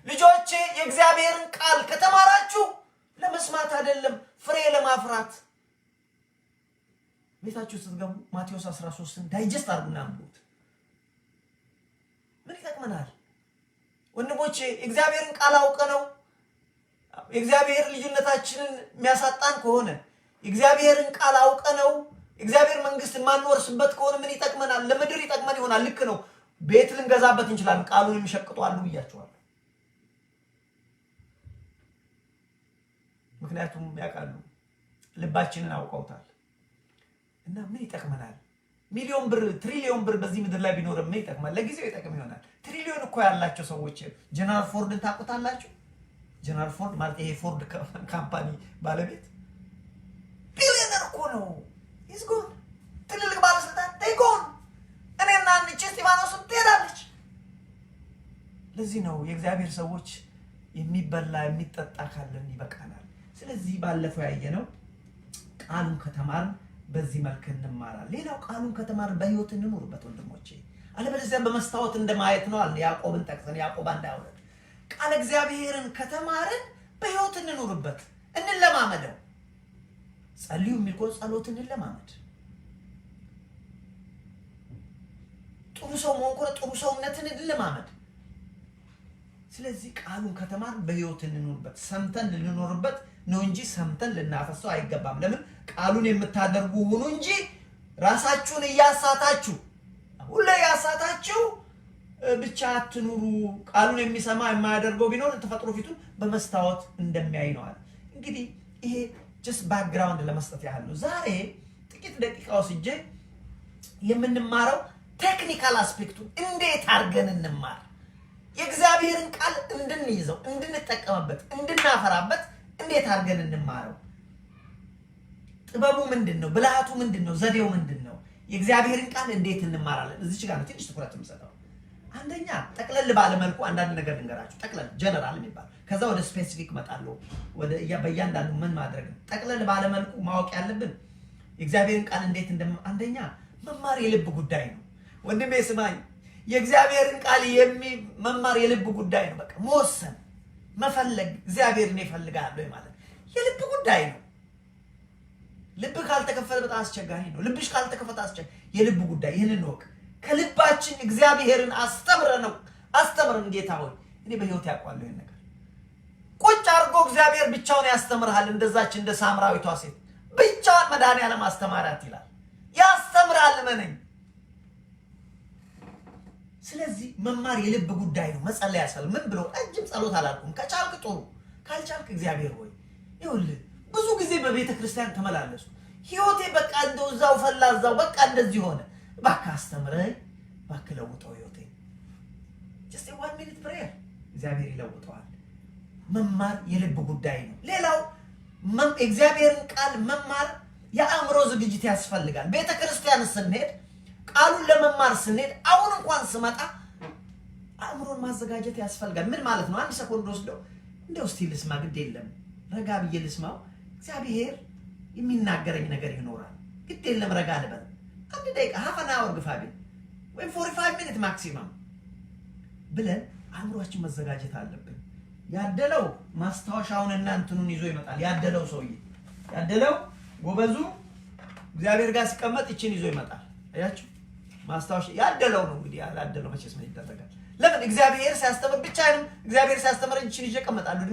ልጆቼ የእግዚአብሔርን ቃል ከተማራችሁ ለመስማት አይደለም ፍሬ ለማፍራት። ቤታችሁ ስትገቡ ማቴዎስ 13ን ዳይጀስት አድርጉና አንብቡት። ምን ይጠቅመናል ወንድሞቼ? የእግዚአብሔርን ቃል አውቀነው የእግዚአብሔር ልጅነታችንን የሚያሳጣን ከሆነ የእግዚአብሔርን ቃል አውቀነው እግዚአብሔር መንግስት ማንወርስበት ከሆነ ምን ይጠቅመናል? ለምድር ይጠቅመን ይሆናል። ልክ ነው። ቤት ልንገዛበት እንችላለን። ቃሉን የሚሸቅጡ አሉ ብያቸዋለሁ። ምክንያቱም ያውቃሉ፣ ልባችንን አውቀውታል። እና ምን ይጠቅመናል? ሚሊዮን ብር፣ ትሪሊዮን ብር በዚህ ምድር ላይ ቢኖር ምን ይጠቅማል? ለጊዜው ይጠቅም ይሆናል። ትሪሊዮን እኮ ያላቸው ሰዎች ጀነራል ፎርድን ታውቁታላችሁ? ጀነራል ፎርድ ማለት ይሄ ፎርድ ካምፓኒ ባለቤት ቢሊዮነር እኮ ነው። ይዝጎን ትልልቅ ባለስልጣን ተይጎን እኔና አንቺ እስጢፋኖስ ትሄዳለች። ለዚህ ነው የእግዚአብሔር ሰዎች የሚበላ የሚጠጣ ካለን ይበቃናል። ስለዚህ ባለፈው ያየነው ቃሉን ከተማርን በዚህ መልክ እንማራለን። ሌላው ቃሉን ከተማርን በህይወት እንኑርበት ወንድሞቼ። አለበለዚያ በመስታወት እንደማየት ነው አለ ያዕቆብን ጠቅሰን ያዕቆብ 1:22 ቃል እግዚአብሔርን ከተማርን በህይወት እንኑርበት፣ እንለማመደው። ጸልዩ የሚል እኮ ጸሎት እንለማመድ። ጥሩ ሰው መሆን እኮ ጥሩ ሰውነትን እንለማመድ። ስለዚህ ቃሉን ከተማርን በህይወት እንኑርበት። ሰምተን ልንኖርበት ነው እንጂ ሰምተን ልናፈሰው አይገባም። ለምን? ቃሉን የምታደርጉ ሁኑ እንጂ ራሳችሁን እያሳታችሁ ሁሉ ያሳታችሁ ብቻ አትኑሩ ቃሉን የሚሰማ የማያደርገው ቢኖር ተፈጥሮ ፊቱን በመስታወት እንደሚያይ ነው አለ። እንግዲህ ይሄ just background ለመስጠት ያህል ነው። ዛሬ ጥቂት ደቂቃዎች እጄ የምንማረው ቴክኒካል አስፔክቱን እንዴት አድርገን እንማር፣ የእግዚአብሔርን ቃል እንድንይዘው፣ እንድንጠቀምበት፣ እንድናፈራበት እንዴት አድርገን እንማረው። ጥበቡ ምንድነው? ብልሃቱ ምንድነው? ዘዴው ምንድነው? የእግዚአብሔርን ቃል እንዴት እንማራለን? እዚች ጋር ነው ትንሽ ትኩረት የምሰጠው። አንደኛ ጠቅለል ባለ መልኩ አንዳንድ ነገር ልንገራችሁ። ጠቅለል ጀነራል የሚባል ከዛ ወደ ስፔሲፊክ መጣለው ወደ በእያንዳንዱ ምን ማድረግ ነው። ጠቅለል ባለ መልኩ ማወቅ ያለብን የእግዚአብሔርን ቃል እንዴት አንደኛ መማር የልብ ጉዳይ ነው። ወንድሜ ስማኝ፣ የእግዚአብሔርን ቃል መማር የልብ ጉዳይ ነው። በቃ መወሰን፣ መፈለግ፣ እግዚአብሔርን ይፈልጋለሁ ማለት የልብ ጉዳይ ነው። ልብ ካልተከፈተ በጣም አስቸጋሪ ነው። ልብሽ ካልተከፈተ አስቸጋሪ የልብ ጉዳይ። ይህንን ወቅ ከልባችን እግዚአብሔርን አስተምረን ጌታ ሆይ እኔ በህይወት ያውቃለሁ ይሄን ነገር ቁጭ አድርጎ እግዚአብሔር ብቻውን ያስተምርሃል። እንደዛች እንደ ሳምራዊቷ ሴት ብቻውን መድኃኒዓለም አስተማራት ይላል። ያስተምራል መነኝ። ስለዚህ መማር የልብ ጉዳይ ነው። መጸለይ ያስፈልጋል። ምን ብሎ እጅም ጸሎት አላልኩም። ከቻልክ ጥሩ፣ ካልቻልክ እግዚአብሔር ሆይ ይኸውልህ ብዙ ጊዜ በቤተ ክርስቲያን ተመላለሱ። ህይወቴ በቃ እንደው እዛው ፈላ እዛው በቃ እንደዚህ ሆነ። እባክህ አስተምረኝ፣ እባክህ ለውጠው ህይወቴ። just a 1 minute prayer እግዚአብሔር ይለውጠዋል። መማር የልብ ጉዳይ ነው። ሌላው እግዚአብሔርን ቃል መማር የአእምሮ ዝግጅት ያስፈልጋል። ቤተ ክርስቲያን ስንሄድ ቃሉን ለመማር ስንሄድ አሁን እንኳን ስመጣ አእምሮን ማዘጋጀት ያስፈልጋል። ምን ማለት ነው? አንድ ሰኮንድ ወስደው እንደው እስቲ ልስማ፣ ግድ የለም ረጋ ብዬ ልስማው፣ እግዚአብሔር የሚናገረኝ ነገር ይኖራል፣ ግድ የለም ረጋ ልበል። አንድ ደቂቃ ሀፈና አወር ግፋቢ ወይም 45 ሚኒት ማክሲመም ብለን አእምሮአችን መዘጋጀት አለብን። ያደለው ማስታወሻውን እና እንትኑን ይዞ ይመጣል። ያደለው ሰውዬ ያደለው ጎበዙ እግዚአብሔር ጋር ሲቀመጥ እቺን ይዞ ይመጣል። አያችሁ ማስታወሻ ያደለው ነው። እንግዲህ ያደለው መቼስ ምን ይደረጋል? ለምን እግዚአብሔር ሲያስተምር ብቻ አይደለም። እግዚአብሔር ሲያስተምረኝ እቺን ይዤ እቀመጣለሁ።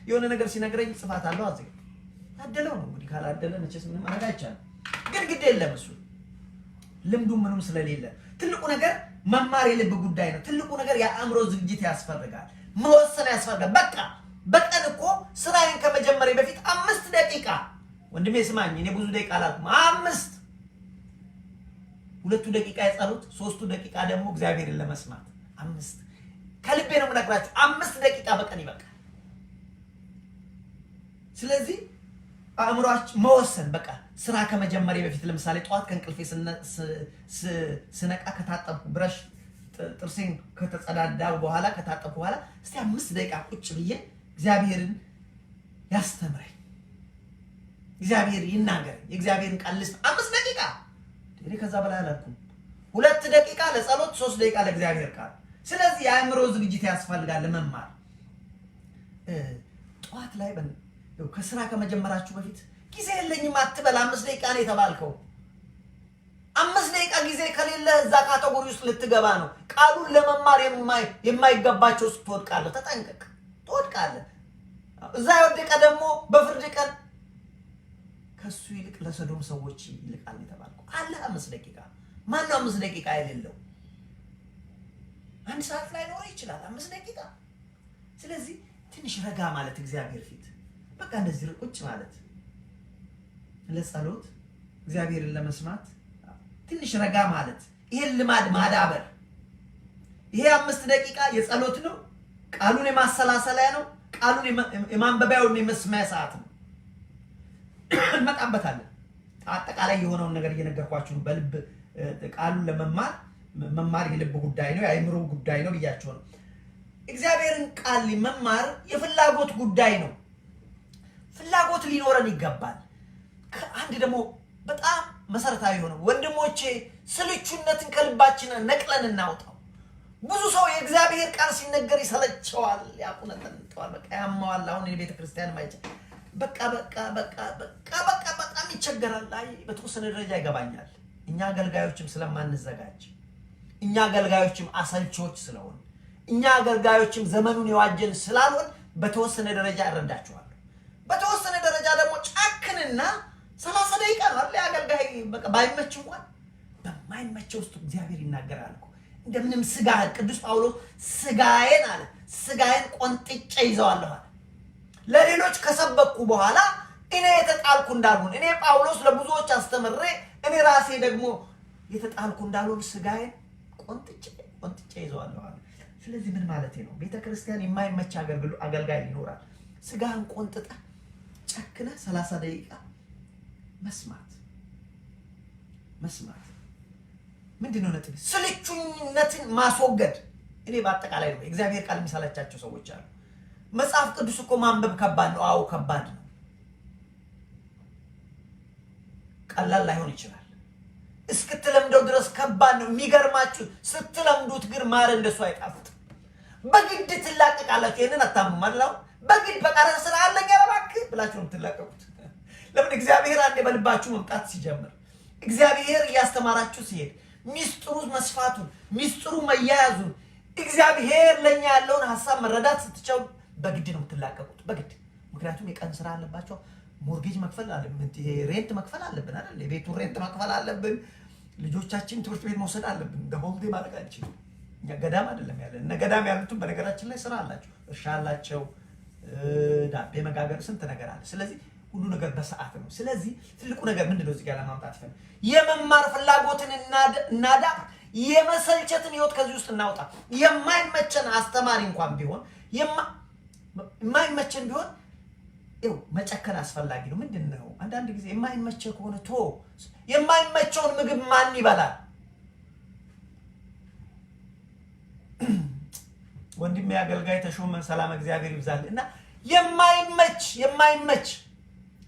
የሆነ ነገር ሲነግረኝ ጽፋት አለው አዘ ያደለው ነው። እንግዲህ ካላደለ መቼስ ምንም ማድረግ አይቻልም። ግን ግድ የለም እሱ ልምዱ ምንም ስለሌለ ትልቁ ነገር መማር የልብ ጉዳይ ነው። ትልቁ ነገር የአእምሮ ዝግጅት ያስፈልጋል። መወሰን ያስፈልጋል። በቃ በቀን እኮ ስራዬን ከመጀመሪያ በፊት 5 ደቂቃ ወንድሜ ስማኝ፣ እኔ ብዙ ደቂቃ አላልኩም። 5 2 ደቂቃ የጸሎት 3 ደቂቃ ደግሞ እግዚአብሔርን ለመስማት 5 ከልቤ ነው የምነግራችሁ። 5 ደቂቃ በቀን ይበቃል። ስለዚህ አእምሮአችን መወሰን በቃ ስራ ከመጀመሪያ በፊት ለምሳሌ ጠዋት ከእንቅልፌ ስነቃ ከታጠብኩ ብረሽ ጥርሴን ከተጸዳዳው በኋላ ከታጠብኩ በኋላ እስቲ 5 ደቂቃ ቁጭ ብዬ እግዚአብሔርን ያስተምረኝ፣ እግዚአብሔር ይናገረኝ፣ የእግዚአብሔርን ቃል ልስማ 5 ደቂቃ። እኔ ከዛ በላይ አላልኩም። 2 ደቂቃ ለጸሎት፣ 3 ደቂቃ ለእግዚአብሔር ቃል። ስለዚህ የአእምሮ ዝግጅት ያስፈልጋል ለመማር። ጠዋት ላይ ከስራ ከመጀመራችሁ በፊት ጊዜ የለኝም አትበል። 5 ደቂቃ ነው የተባልከው። 5 ደቂቃ ጊዜ ከሌለ እዛ ካቴጎሪ ውስጥ ልትገባ ነው። ቃሉን ለመማር የማይገባቸው ውስጥ ትወድቃለህ። ተጠንቀቅ፣ ትወድቃለህ። እዛ የወደቀ ደግሞ በፍርድ ቀን ከሱ ይልቅ ለሰዶም ሰዎች ይልቃል የተባልከው አለ። 5 ደቂቃ ማነው 5 ደቂቃ የሌለው? 1 ሰዓት ላይ ኖር ይችላል 5 ደቂቃ። ስለዚህ ትንሽ ረጋ ማለት እግዚአብሔር ፊት በቃ እንደዚህ ቁጭ ማለት ለጸሎት እግዚአብሔርን ለመስማት ትንሽ ረጋ ማለት፣ ይሄን ልማድ ማዳበር። ይሄ 5 ደቂቃ የጸሎት ነው። ቃሉን የማሰላሰያ ነው። ቃሉን የማንበቢያውን የመስማያ ሰዓት ነው። እንመጣበታለን። አጠቃላይ የሆነውን ነገር እየነገርኳችሁ ነው። በልብ ቃሉን መማር የልብ ጉዳይ ነው፣ የአእምሮ ጉዳይ ነው ብያችሁ ነው። እግዚአብሔርን ቃል መማር የፍላጎት ጉዳይ ነው። ፍላጎት ሊኖረን ይገባል። አንድ ደግሞ በጣም መሰረታዊ ሆነ ወንድሞቼ፣ ስልቹነትን ከልባችን ነቅለን እናውጣው። ብዙ ሰው የእግዚአብሔር ቃል ሲነገር ይሰለቸዋል፣ ያቁነጠንጠዋል፣ በቃ ያማዋል። አሁን የቤተ ክርስቲያን ማይቻ በቃ በጣም ይቸገራል። አይ በተወሰነ ደረጃ ይገባኛል። እኛ አገልጋዮችም ስለማንዘጋጅ፣ እኛ አገልጋዮችም አሰልቾች ስለሆን፣ እኛ አገልጋዮችም ዘመኑን የዋጀን ስላልሆን በተወሰነ ደረጃ እረዳችኋለሁ። በተወሰነ ደረጃ ደግሞ ጫክንና 30 ደቂቃ ነው አይደል? አገልጋይ በቃ ባይመች እንኳን በማይመቸው ውስጥ እግዚአብሔር ይናገራል እኮ። እንደምንም ስጋህን ቅዱስ ጳውሎስ ስጋዬን አለ ስጋዬን ቆንጥጬ ይዘዋለሁ አለ። ለሌሎች ከሰበኩ በኋላ እኔ የተጣልኩ እንዳልሆን እኔ ጳውሎስ ለብዙዎች አስተምሬ እኔ ራሴ ደግሞ የተጣልኩ እንዳልሆን ስጋዬን ቆንጥጬ ይዘዋለሁ አለ። ስለዚህ ምን ማለት ነው? ቤተክርስቲያን የማይመች አገልጋይ ይኖራል። ስጋህን ቆንጥጠ ጨክነ 30 ደቂቃ መስማት ምንድነው ነጥብ? ስልቹነትን ማስወገድ። እኔ በአጠቃላይ ነው እግዚአብሔር ቃል የሚሰለቻቸው ሰዎች አሉ። መጽሐፍ ቅዱስ እኮ ማንበብ ከባድ ነው። አዎ ከባድ ነው። ቀላል ላይሆን ይችላል። እስክትለምደው ድረስ ከባድ ነው። የሚገርማችሁ ስትለምዱት ግን ማር እንደሱ አይጣፍጥም። በግድ ትላቀቃላችሁ። ይሄንን አታምኑ ማለት በግድ በቃረ ስራ አለኝ አረባክ ብላችሁ ትላቀቁት። ለምን? እግዚአብሔር አንዴ በልባችሁ መምጣት ሲጀምር እግዚአብሔር ያስተማራችሁ ሲሄድ ሚስጥሩ መስፋቱን ሚስጥሩ መያያዙን እግዚአብሔር ለኛ ያለውን ሐሳብ መረዳት ስትቻው በግድ ነው ትላቀቁት በግድ። ምክንያቱም የቀን ስራ አለባችሁ። ሞርጌጅ መክፈል አለብን፣ ሬንት መክፈል አለብን አይደል? የቤቱን ሬንት መክፈል አለብን። ልጆቻችን ትምህርት ቤት መውሰድ አለብን። ደሆልዴ ማድረግ አንችልም። እኛ ገዳም አይደለም ያለን። እነ ገዳም ያሉትን በነገራችን ላይ ስራ አላቸው፣ እርሻ አላቸው፣ ዳቤ መጋገር ስንት ነገር አለ። ስለዚህ ሁሉ ነገር በሰዓት ነው። ስለዚህ ትልቁ ነገር ምንድነው እዚህ ጋር ለማምጣት ይፈልግ የመማር ፍላጎትን እናዳ የመሰልቸትን ህይወት ከዚህ ውስጥ እናውጣ። የማይመቸን አስተማሪ እንኳን ቢሆን የማይመቸን ቢሆን መጨከን አስፈላጊ ነው። ምንድነው አንዳንድ ጊዜ የማይመቸው ከሆነ የማይመቸውን ምግብ ማን ይበላል? ወንድሜ አገልጋይ ተሾመ ሰላም እግዚአብሔር ይብዛል። እና የማይመች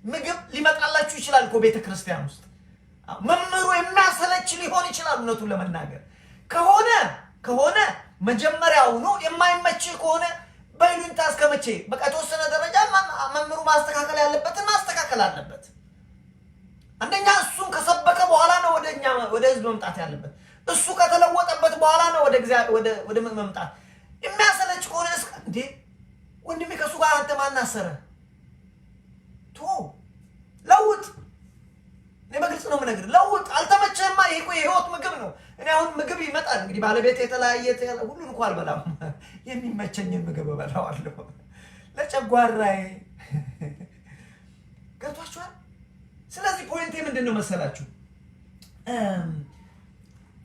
ምግብ ሊመጣላችሁ ይችላል እኮ ቤተክርስቲያን ውስጥ መምህሩ የሚያሰለች ሊሆን ይችላል። እውነቱን ለመናገር ከሆነ መጀመሪያው ነው የማይመች ከሆነ በይሉኝታ እስከመቼ በቃ ተወሰነ ደረጃ መምህሩ ማስተካከል ያለበትን ማስተካከል አለበት። አንደኛ እሱን ከሰበከ በኋላ ነው ወደ ህዝብ መምጣት ያለበት። እሱ ከተለወጠበት በኋላ ነው ወደ መምጣት። የሚያሰለች ከሆነ እንዴ ወንድሜ ከሱ ጋር አንተ ማናሰረ ለውጥ። እኔ በግልጽ ነው የምነግርህ፣ ለውጥ። አልተመቸህማ፣ ይሄ እኮ የህይወት ምግብ ነው። እኔ አሁን ምግብ ይመጣል እንግዲህ ባለቤት የተለያየ ሁሉን እኮ አልበላም። የሚመቸኝን ምግብ እበላዋለሁ ለጨጓራዬ። ገብቷችኋል? ስለዚህ ፖይንቴ ምንድን ነው መሰላችሁ?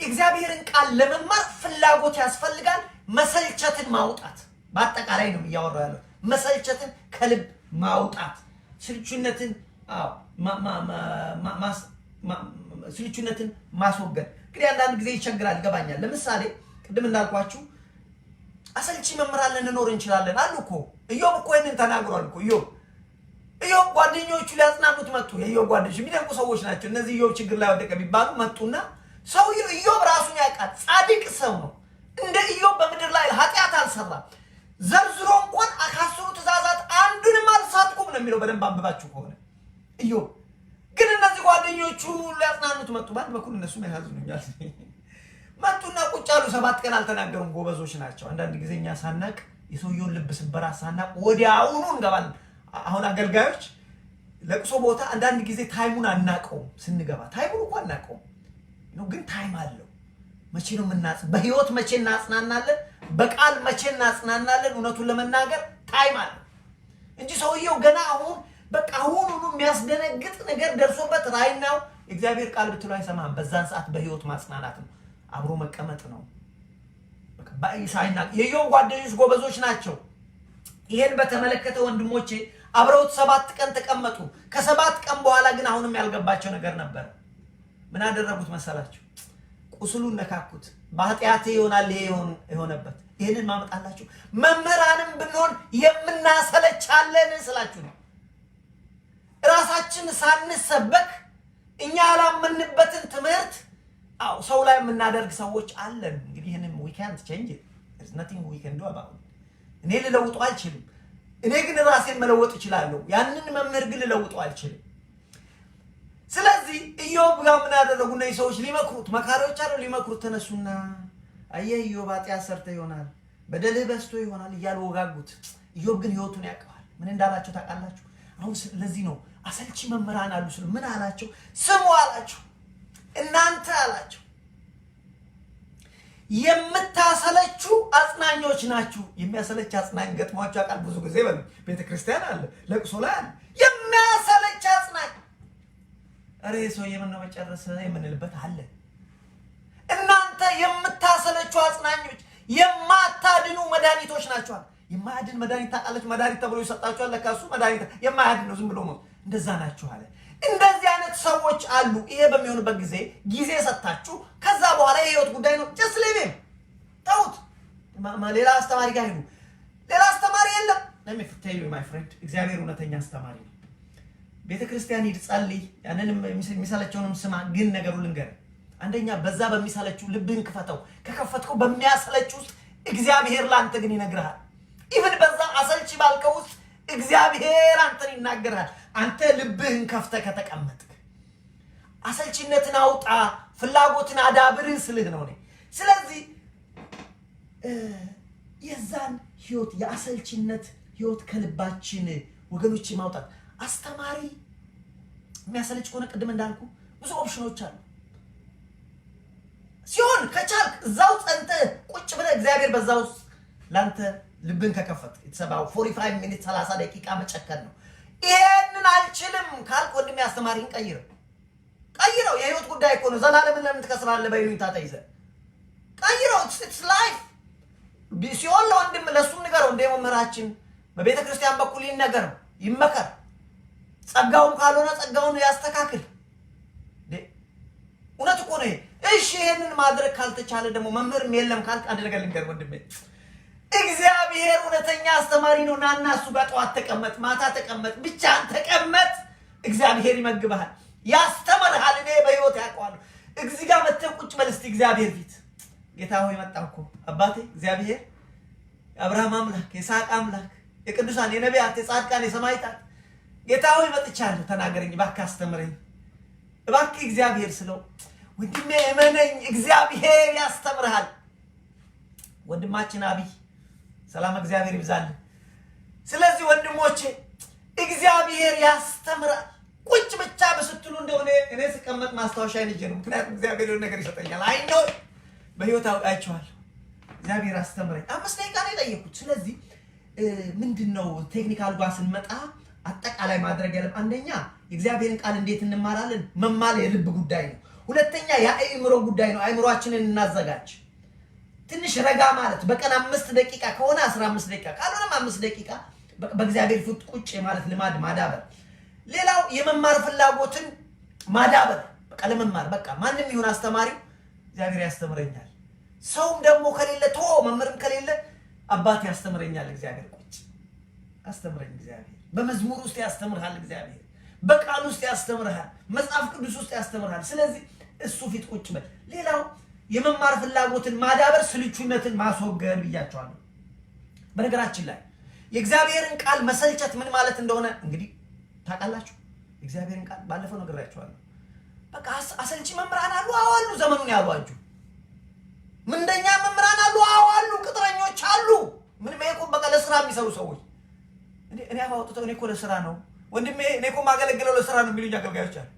እግዚአብሔርን ቃል ለመማር ፍላጎት ያስፈልጋል። መሰልቸትን ማውጣት በአጠቃላይ ነው እያወራሁ ያለው። መሰልቸትን ከልብ ማውጣት፣ ስልቹነትን ማስወገድ። እንግዲህ አንዳንድ ጊዜ ይቸግራል፣ ይገባኛል። ለምሳሌ ቅድም እንዳልኳችሁ አሰልቺ መምህራን ልንኖር እንችላለን አሉ እኮ። ኢዮብ እኮ ይሄንን ተናግሯል እኮ። ኢዮብ ጓደኞቹ ሊያጽናኑት መጡ። የኢዮብ ጓደኞች የሚደንቁ ሰዎች ናቸው። እነዚህ ኢዮብ ችግር ላይ ወደቀ ቢባሉ መጡና ሰውየው ኢዮብ ራሱን ያውቃል፣ ጻድቅ ሰው ነው። እንደ ኢዮብ በምድር ላይ ኃጢአት አልሰራም። ዘርዝሮ እንኳን ከአስሩ ትእዛዛት አንዱንም አልሳትኩም ነው የሚለው በደንብ አንብባችሁ ከሆነ ኢዮብ። ግን እነዚህ ጓደኞቹ ሊያጽናኑት መጡ። በአንድ በኩል እነሱም ያሳዝኑኛል። መጡና ቁጭ አሉ። 7 ቀን አልተናገሩም። ጎበዞች ናቸው። አንዳንድ ጊዜ እኛ ሳናቅ የሰውየውን ልብ ስበራ ሳናቅ ወዲያውኑ እንገባለን። አሁን አገልጋዮች ለቅሶ ቦታ አንዳንድ ጊዜ ታይሙን አናቀውም። ስንገባ ታይሙን እንኳን አናቀውም ነው፣ ግን ታይም አለው። መቼ ነው በህይወት መቼ እናጽናናለን? በቃል መቼ እናጽናናለን? እውነቱን ለመናገር ታይም አለው እንጂ ሰውየው ገና አሁን በቃ አሁን ሁሉ የሚያስደነግጥ ነገር ደርሶበት ራይናው እግዚአብሔር ቃል ብትሉ አይሰማም። በዛን ሰዓት በህይወት ማጽናናት ነው፣ አብሮ መቀመጥ ነው። በቃ ባይሳይና የኢዮብ ጓደኞች ጎበዞች ናቸው። ይሄን በተመለከተ ወንድሞቼ አብረውት 7 ቀን ተቀመጡ። ከ7 ቀን በኋላ ግን አሁንም ያልገባቸው ነገር ነበር። ምን አደረጉት መሰላችሁ? ቁስሉን ነካኩት። በኃጢአቴ ይሆናል ይሄ የሆነበት። ይሄንን ማመጣላችሁ መምህራንም ብንሆን የምናሰለቻለን ስላችሁ ነው። ራሳችን ሳንሰበክ እኛ ያላመንበትን ትምህርት ሰው ላይ የምናደርግ ሰዎች አለን። እንግዲህ ይሄንን we can't change it. There's nothing we can do about it. እኔ ልለውጠው አልችልም። እኔ ግን ራሴን መለወጥ እችላለሁ። ያንን መምህር ግን ልለውጠው አልችልም። ስለዚህ ኢዮብ ጋር ምን ያደረጉ ነው ሰዎች ሊመክሩት፣ መካሪዎች አይደል ሊመክሩት ተነሱና አየህ ኢዮብ ኃጢአት ሰርተ ይሆናል፣ በደልህ በስቶ ይሆናል እያሉ ወጋጉት። ኢዮብ ግን ህይወቱን ያውቀዋል። ምን እንዳላቸው ታውቃላችሁ? አሁን ስለዚህ ነው አሰልቺ መምህራን አሉ። ምን አላቸው? ስሙ አላቸው፣ እናንተ አላቸው የምታሰለቹ አጽናኞች ናችሁ። የሚያሰለች አጽናኝ ገጥሟችሁ አቃል ብዙ ጊዜ ቤተክርስቲያን አለ ለቅሶ ላይ አለ የሚያሰለች አጽናኝ አሬ ሰው የምነው መጨረሰ የምንልበት አለ። እናንተ የምታሰለቹ አጽናኞች የማታድኑ መድኃኒቶች ናቸው። የማያድን መድኃኒት ታውቃላችሁ? መድኃኒት ተብሎ ይሰጣችኋል። ለካሱ መድኃኒት የማያድን ነው ዝም ብሎ ነው። እንደዛ ናችሁ አለ። እንደዚህ አይነት ሰዎች አሉ። ይሄ በሚሆንበት ጊዜ ሰጣችሁ ከዛ በኋላ የህይወት ጉዳይ ነው። just leave him ተውት። ሌላ አስተማሪ ጋር ሄዱ። ሌላ አስተማሪ የለም። let me tell you my friend እግዚአብሔር እውነተኛ አስተማሪ ነው። ቤተክርስቲያን ሂድ ጸልይ፣ ያንንም የሚሰለቸውንም ስማ። ግን ነገሩ ልንገር፣ አንደኛ በዛ በሚሰለችው ልብህን ክፈተው። ከከፈትከው በሚያሰለችው ውስጥ እግዚአብሔር ላንተ ግን ይነግርሃል። ኢቭን በዛ አሰልቺ ባልከው ውስጥ እግዚአብሔር አንተን ይናገራል። አንተ ልብህን ከፍተህ ከተቀመጥክ አሰልቺነትን አውጣ፣ ፍላጎትን አዳብር ስልህ ነው። ስለዚህ የዛን ህይወት የአሰልቺነት ህይወት ከልባችን ወገኖች ማውጣት። አስተማሪ የሚያሰልች ከሆነ ቅድም እንዳልኩ ብዙ ኦፕሽኖች አሉ። ሲሆን ከቻልክ እዛው ጸንተህ ቁጭ ብለህ እግዚአብሔር በዛው ላንተ ልብን ከከፈት የተሰባው 45 ሚኒት 30 ደቂቃ መጨከን ነው። ይሄንን አልችልም ካልክ ወንድሜ አስተማሪን ቀይረው። የህይወት ጉዳይ እኮ ነው። ዘላለም ለምን ትከስራለህ? በይሉኝታ ተይዘህ ቀይረው። it's life ሲሆን ለወንድም ለሱም ንገረው። እንደ መምህራችን በቤተ ክርስቲያን በኩል ይነገር ይመከር። ጸጋውን ካልሆነ ጸጋውን ያስተካክል። እውነት እኮ ነው። እሺ ይሄንን ማድረግ ካልተቻለ ደግሞ መምህርም የለም ካልክ አንድ ነገር ልንገር ወንድሜ፣ እግዚአብሔር እውነተኛ አስተማሪ ነው። ናና እሱ ጋር ጠዋት ተቀመጥ፣ ማታ ተቀመጥ፣ ብቻህን ተቀመጥ። እግዚአብሔር ይመግብሃል፣ ያስተምርሃል። እኔ በህይወት ያውቀዋለሁ። እዚህ ጋር መተህ ቁጭ በል እስቲ እግዚአብሔር ፊት። ጌታ ሆይ መጣሁ እኮ አባቴ እግዚአብሔር፣ የአብርሃም አምላክ፣ የይስሐቅ አምላክ፣ የቅዱሳን የነቢያት የጻድቃን የሰማዕታት ጌታ ሆይ መጥቻለሁ፣ ተናገረኝ እባክህ፣ አስተምረኝ እባክህ እግዚአብሔር ስለው፣ ወንድሜ እመነኝ እግዚአብሔር ያስተምርሃል። ወንድማችን አብይ ሰላም እግዚአብሔር ይብዛል። ስለዚህ ወንድሞቼ እግዚአብሔር ያስተምራል። ቁጭ ብቻ በስትሉ እንደሆነ እኔ ስቀመጥ ማስታወሻ ይንጀ ነው። ምክንያቱም እግዚአብሔር የሆነ ነገር ይሰጠኛል። አይ ነው በህይወት አውቃቸዋለሁ። እግዚአብሔር አስተምረኝ። 5 ደቂቃ ነው የጠየኩት። ስለዚህ ምንድነው ቴክኒካል ጋር ስንመጣ አጠቃላይ ማድረግ ያለብን አንደኛ የእግዚአብሔርን ቃል እንዴት እንማራለን? መማር የልብ ጉዳይ ነው። ሁለተኛ የአእምሮ ጉዳይ ነው። አእምሮአችንን እናዘጋጅ። ትንሽ ረጋ ማለት በቀን 5 ደቂቃ ከሆነ 15 ደቂቃ ካልሆነም 5 ደቂቃ በእግዚአብሔር ፊት ቁጭ ማለት ልማድ ማዳበር። ሌላው የመማር ፍላጎትን ማዳበር። በቃ ለመማር በቃ ማንንም ይሁን አስተማሪው እግዚአብሔር ያስተምረኛል። ሰውም ደግሞ ከሌለ መምህርም ከሌለ አባት ያስተምረኛል። እግዚአብሔር ቁጭ አስተምረኝ። እግዚአብሔር በመዝሙር ውስጥ ያስተምርሃል። እግዚአብሔር በቃል ውስጥ ያስተምርሃል። መጽሐፍ ቅዱስ ውስጥ ያስተምርሃል። ስለዚህ እሱ ፊት ቁጭ በል። ሌላው የመማር ፍላጎትን ማዳበር፣ ስልቹነትን ማስወገድ ብያቸዋለሁ። በነገራችን ላይ የእግዚአብሔርን ቃል መሰልቸት ምን ማለት እንደሆነ እንግዲህ ታውቃላችሁ። የእግዚአብሔርን ቃል ባለፈው ነግሬያችኋለሁ። በቃ አሰልቺ መምህራን አሉ፣ አዋሉ ዘመኑን ያሏጁ። ምንደኛ መምህራን አሉ፣ አዋሉ ቅጥረኞች አሉ። ምን ማይቆም በቃ ለስራ የሚሰሩ ሰዎች እኔ አባውጥተው እኔ እኮ ለስራ ነው ወንድሜ፣ እኔ እኮ ማገለግለው ለስራ ነው የሚሉኝ አገልጋዮች አሉ።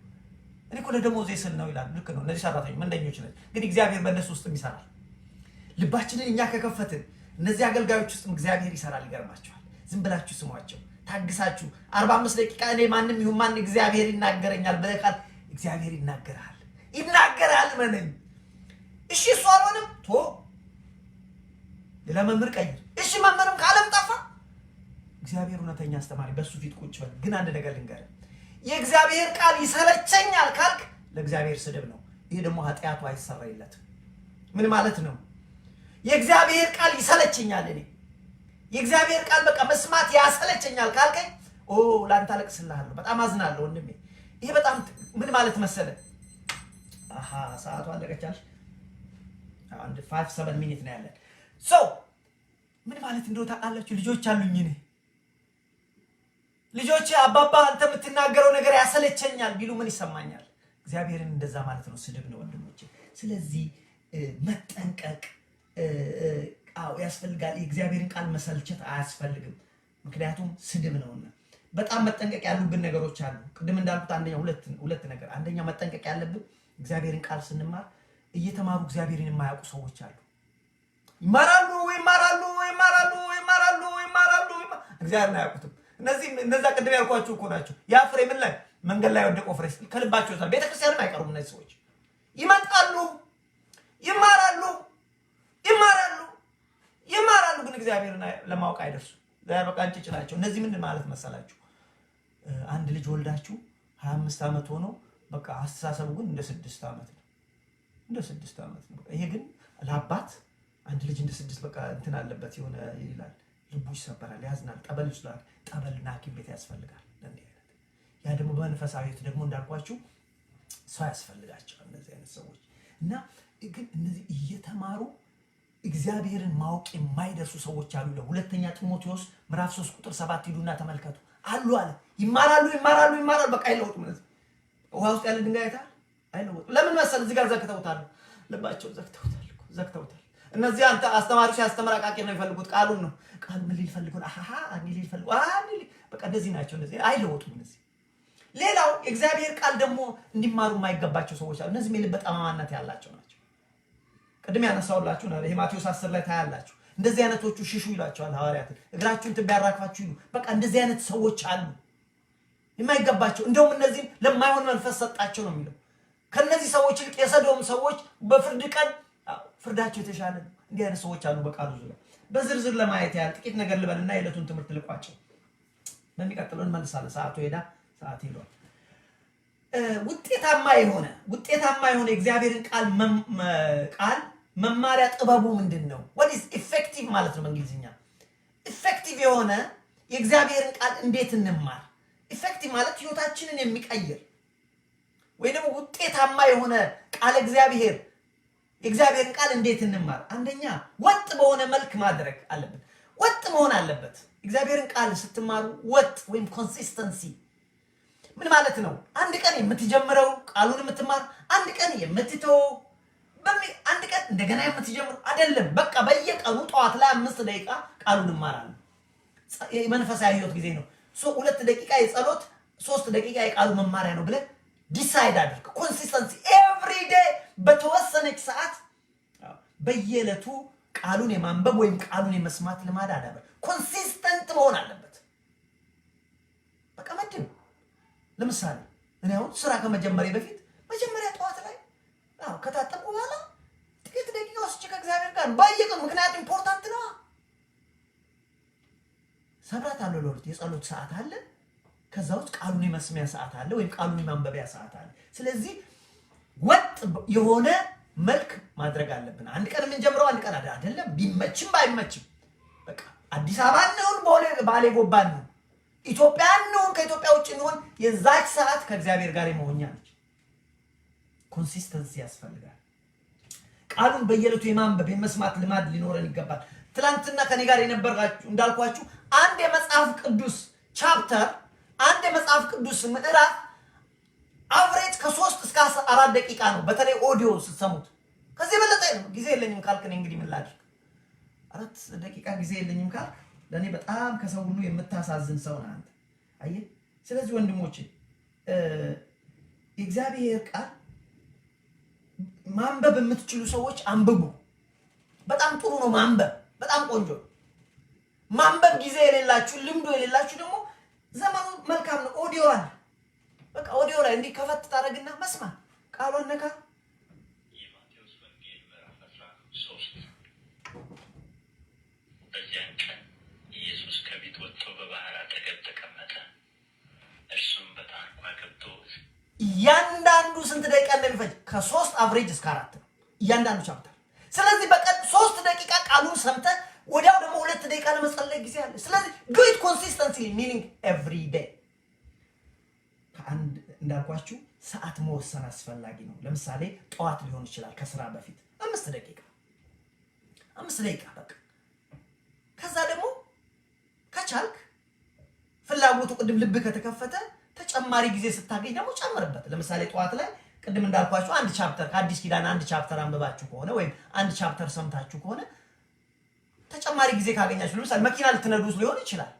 እኔ እኮ ለደሞዝ ስል ነው ይላል። ልክ ነው። እነዚህ ሰራተኞች ምንደኞች ነን፣ ግን እግዚአብሔር በእነሱ ውስጥ ይሰራል። ልባችንን እኛ ከከፈትን እነዚህ አገልጋዮች ውስጥ እግዚአብሔር ይሰራል። ይገርማችኋል። ዝም ብላችሁ ስሟቸው፣ ታግሳችሁ 45 ደቂቃ እኔ ማንም ይሁን ማን እግዚአብሔር ይናገረኛል ብለህ ቃል እግዚአብሔር ይናገራል። ማንም እሺ እሱ አልሆነም ሌላ መምህር ቀይር። እሺ መምህርም ካለም ጠፋ፣ እግዚአብሔር እውነተኛ አስተማሪ በሱ ፊት ቁጭ በል። ግን አንድ ነገር ልንገርህ፣ የእግዚአብሔር ቃል ይሰለቸኛል ካልክ ለእግዚአብሔር ስድብ ነው። ይሄ ደግሞ ኃጢአቱ አይሰራይለትም። ምን ማለት ነው? የእግዚአብሔር ቃል ይሰለቸኛል፣ እኔ የእግዚአብሔር ቃል በቃ መስማት ያሰለቸኛል ካልከኝ ላንተ አለቅስልሃለሁ፣ በጣም አዝናለሁ ወንድሜ። ይሄ በጣም ምን ማለት መሰለ? ሰዓቱ አለቀቻለሽ። አንድ 5-7 ሚኒት ነው ያለን። ምን ማለት እንደው ታውቃላችሁ? ልጆች አሉኝ እኔ ልጆች አባባ አንተ የምትናገረው ነገር ያሰለቸኛል ቢሉ ምን ይሰማኛል? እግዚአብሔርን እንደዛ ማለት ነው፣ ስድብ ነው ወንድሞቼ። ስለዚህ መጠንቀቅ ያስፈልጋል። የእግዚአብሔርን ቃል መሰልቸት አያስፈልግም፣ ምክንያቱም ስድብ ነውና። በጣም መጠንቀቅ ያሉብን ነገሮች አሉ። ቅድም እንዳልኩት አንደኛ ሁለት ነገር። አንደኛ መጠንቀቅ ያለብን እግዚአብሔርን ቃል ስንማር እየተማሩ እግዚአብሔርን የማያውቁ ሰዎች አሉ። ይማራሉ። እግዚአብሔርን አያውቁትም። እነዛ ቅድም ያልኳችሁ እኮ ናቸው። ያ ፍሬ ምን ላይ መንገድ ላይ ወደቀው ፍሬ ከልባቸው ዛ ቤተክርስቲያንም አይቀሩም። እነዚህ ሰዎች ይመጣሉ፣ ይማራሉ፣ ግን እግዚአብሔርን ለማወቅ አይደርሱ። በቃ እንጭጭ ናቸው። እነዚህ ምን ማለት መሰላችሁ? አንድ ልጅ ወልዳችሁ 25 ዓመት ሆኖ በቃ አስተሳሰቡ ግን እንደ 6 ዓመት ነው። ይሄ ግን ለአባት አንድ ልጅ እንደ 6 በቃ እንትን አለበት የሆነ ይላል፣ ልቡ ይሰበራል፣ ያዝናል፣ ጠበል ይችላል። ጠበልና ሐኪም ቤት ያስፈልጋል ለእንዲህ አይነት። ያ ደግሞ በመንፈሳዊት ደግሞ እንዳልኳችሁ ሰው ያስፈልጋቸዋል እነዚህ አይነት ሰዎች። እና ግን እነዚህ እየተማሩ እግዚአብሔርን ማወቅ የማይደርሱ ሰዎች አሉ። ለሁለተኛ ጢሞቴዎስ ምዕራፍ 3 ቁጥር 7 ሂዱና ተመልከቱ አሉ አለ። ይማራሉ፣ በቃ አይለወጡም። እነዚህ ውሃ ውስጥ ያለ ድንጋይ አይለወጡም። ለምን መሰል? እዚህ ጋር ዘግተውታል፣ ልባቸው ዘግተውታል። እነዚህ አንተ አስተማሪ ሲያስተምር አቃቂ ነው የሚፈልጉት፣ ቃሉን ነው። ቃሉ ምን ሊፈልጉት? በቃ እንደዚህ ናቸው። እንደዚህ አይለወጡም እነዚህ። ሌላው የእግዚአብሔር ቃል ደግሞ እንዲማሩ የማይገባቸው ሰዎች አሉ። እነዚህ ልበ ጠማማነት ያላቸው ናቸው። ቅድም ያነሳውላችሁ ነው። ይሄ ማቴዎስ 10 ላይ ታያላችሁ። እንደዚህ አይነቶቹ ሽሹ ይላቸዋል ሐዋርያት። እግራችሁን ትቢያ ያራግፋችሁ ይሉ። በቃ እንደዚህ አይነት ሰዎች አሉ የማይገባቸው። እንደውም እነዚህም ለማይሆን መንፈስ ሰጣቸው ነው የሚለው። ከነዚህ ሰዎች ይልቅ የሰዶም ሰዎች በፍርድ ቀን ፍርዳቸው የተሻለ ነው። እንዲህ አይነት ሰዎች አሉ በቃሉ ዙሪያ። በዝርዝር ለማየት ያህል ጥቂት ነገር ልበልና የዕለቱን ትምህርት ልቋቸው። በሚቀጥለው እንመልሳለን። ሰዓቱ ሄዷል። ውጤታማ የሆነ የእግዚአብሔርን ቃል መማሪያ ጥበቡ ምንድን ነው? what is effective ማለት ነው በእንግሊዝኛ። effective የሆነ የእግዚአብሔርን ቃል እንዴት እንማር? effective ማለት ህይወታችንን የሚቀይር ወይ ደግሞ ውጤታማ የሆነ ቃል የእግዚአብሔርን ቃል እንዴት እንማር? አንደኛ ወጥ በሆነ መልክ ማድረግ አለብን። ወጥ መሆን አለበት። እግዚአብሔርን ቃል ስትማሩ ወጥ ወይም ኮንሲስተንሲ ምን ማለት ነው? አንድ ቀን የምትጀምረው ቃሉን የምትማር፣ አንድ ቀን የምትተው፣ አንድ ቀን እንደገና የምትጀምረው አይደለም። በቃ በየቀኑ ጠዋት ላይ 5 ደቂቃ ቃሉን እማራለሁ። የመንፈሳዊ ህይወት ጊዜ ነው። 2 ደቂቃ የጸሎት፣ 3 ደቂቃ የቃሉ መማሪያ ነው ብለህ ዲሳይድ አድርግ። ኮንሲስተንሲ ኤቭሪ ዴይ በተወሰነች ሰዓት በየዕለቱ ቃሉን የማንበብ ወይም ቃሉን የመስማት ልማድ አዳበር። ኮንሲስተንት መሆን አለበት። በቃ መድብ ለምሳሌ እኔ አሁን ስራ ከመጀመሪያ በፊት መጀመሪያ ጠዋት ላይ ከታጠብኩ በኋላ ጥቂት ደቂቃ ወስጄ ከእግዚአብሔር ጋር በየቀኑ፣ ምክንያቱም ኢምፖርታንት ነው። ሰብራት አለ፣ ለወርት የጸሎት ሰዓት አለ፣ ከዛ ውስጥ ቃሉን የመስሚያ ሰዓት አለ ወይም ቃሉን የማንበቢያ ሰዓት አለ። ስለዚህ ወጥ የሆነ መልክ ማድረግ አለብን። አንድ ቀን የምንጀምረው አንድ ቀን አይደለም፣ ቢመችም ባይመችም በቃ አዲስ አበባ እንሁን ባሌ ጎባ እንሁን ኢትዮጵያ እንሁን ከኢትዮጵያ ውጭ እንሁን የዛች ሰዓት ከእግዚአብሔር ጋር የመሆኛ ነች። ኮንሲስተንሲ ያስፈልጋል። ቃሉን በየዕለቱ የማንበብ የመስማት ልማድ ሊኖረን ይገባል። ትላንትና ከኔ ጋር የነበራችሁ እንዳልኳችሁ አንድ የመጽሐፍ ቅዱስ ቻፕተር፣ አንድ የመጽሐፍ ቅዱስ ምዕራፍ አቨሬጅ ከ3 እስከ 4 ደቂቃ ነው። በተለይ ኦዲዮ ስትሰሙት ከዚህ በለጠ ነው። ጊዜ የለኝም ካልክ እኔ እንግዲህ ምን ላድርግ? 4 ደቂቃ ጊዜ የለኝም ካልክ ለኔ በጣም ከሰው ሁሉ የምታሳዝን ሰው ነህ አንተ። አየህ። ስለዚህ ወንድሞቼ የእግዚአብሔር ቃል ማንበብ የምትችሉ ሰዎች አንብቡ። በጣም ጥሩ ነው ማንበብ፣ በጣም ቆንጆ ነው ማንበብ። ጊዜ የሌላችሁ ልምዶ የሌላችሁ ደግሞ ዘመኑ መልካም ነው። ኦዲዮ አለ። በቃ ኦዲዮ ላይ እንዲህ ከፈት ታደርግና መስማት ቃሉን ነካ። የማቴዎስ ወንጌል ምዕራፍ 13 በዚያን ቀን ኢየሱስ ከቤት ወጥቶ በባህር አጠገብ ተቀመጠ። እርሱም በታንኳ ገብቶ እያንዳንዱ ስንት ደቂቃ እንደሚፈጅ ከ3 አቨሬጅ እስከ 4 ነው እያንዳንዱ ቻፕተር። ስለዚህ በቀን 3 ደቂቃ ቃሉን ሰምተህ ወዲያው ደግሞ 2 ደቂቃ ለመጸለይ ጊዜ አለ። ስለዚህ do it consistently meaning every day። አንድ እንዳልኳችሁ ሰዓት መወሰን አስፈላጊ ነው። ለምሳሌ ጠዋት ሊሆን ይችላል ከስራ በፊት 5 ደቂቃ በቃ። ከዛ ደግሞ ከቻልክ ፍላጎቱ ቅድም ልብ ከተከፈተ ተጨማሪ ጊዜ ስታገኝ ደግሞ ጨምርበት። ለምሳሌ ጠዋት ላይ ቅድም እንዳልኳችሁ አንድ ቻፕተር ከአዲስ ኪዳን አንድ ቻፕተር አንብባችሁ ከሆነ ወይም አንድ ቻፕተር ሰምታችሁ ከሆነ ተጨማሪ ጊዜ ካገኛችሁ ለምሳሌ መኪና ልትነዱ ሊሆን ይችላል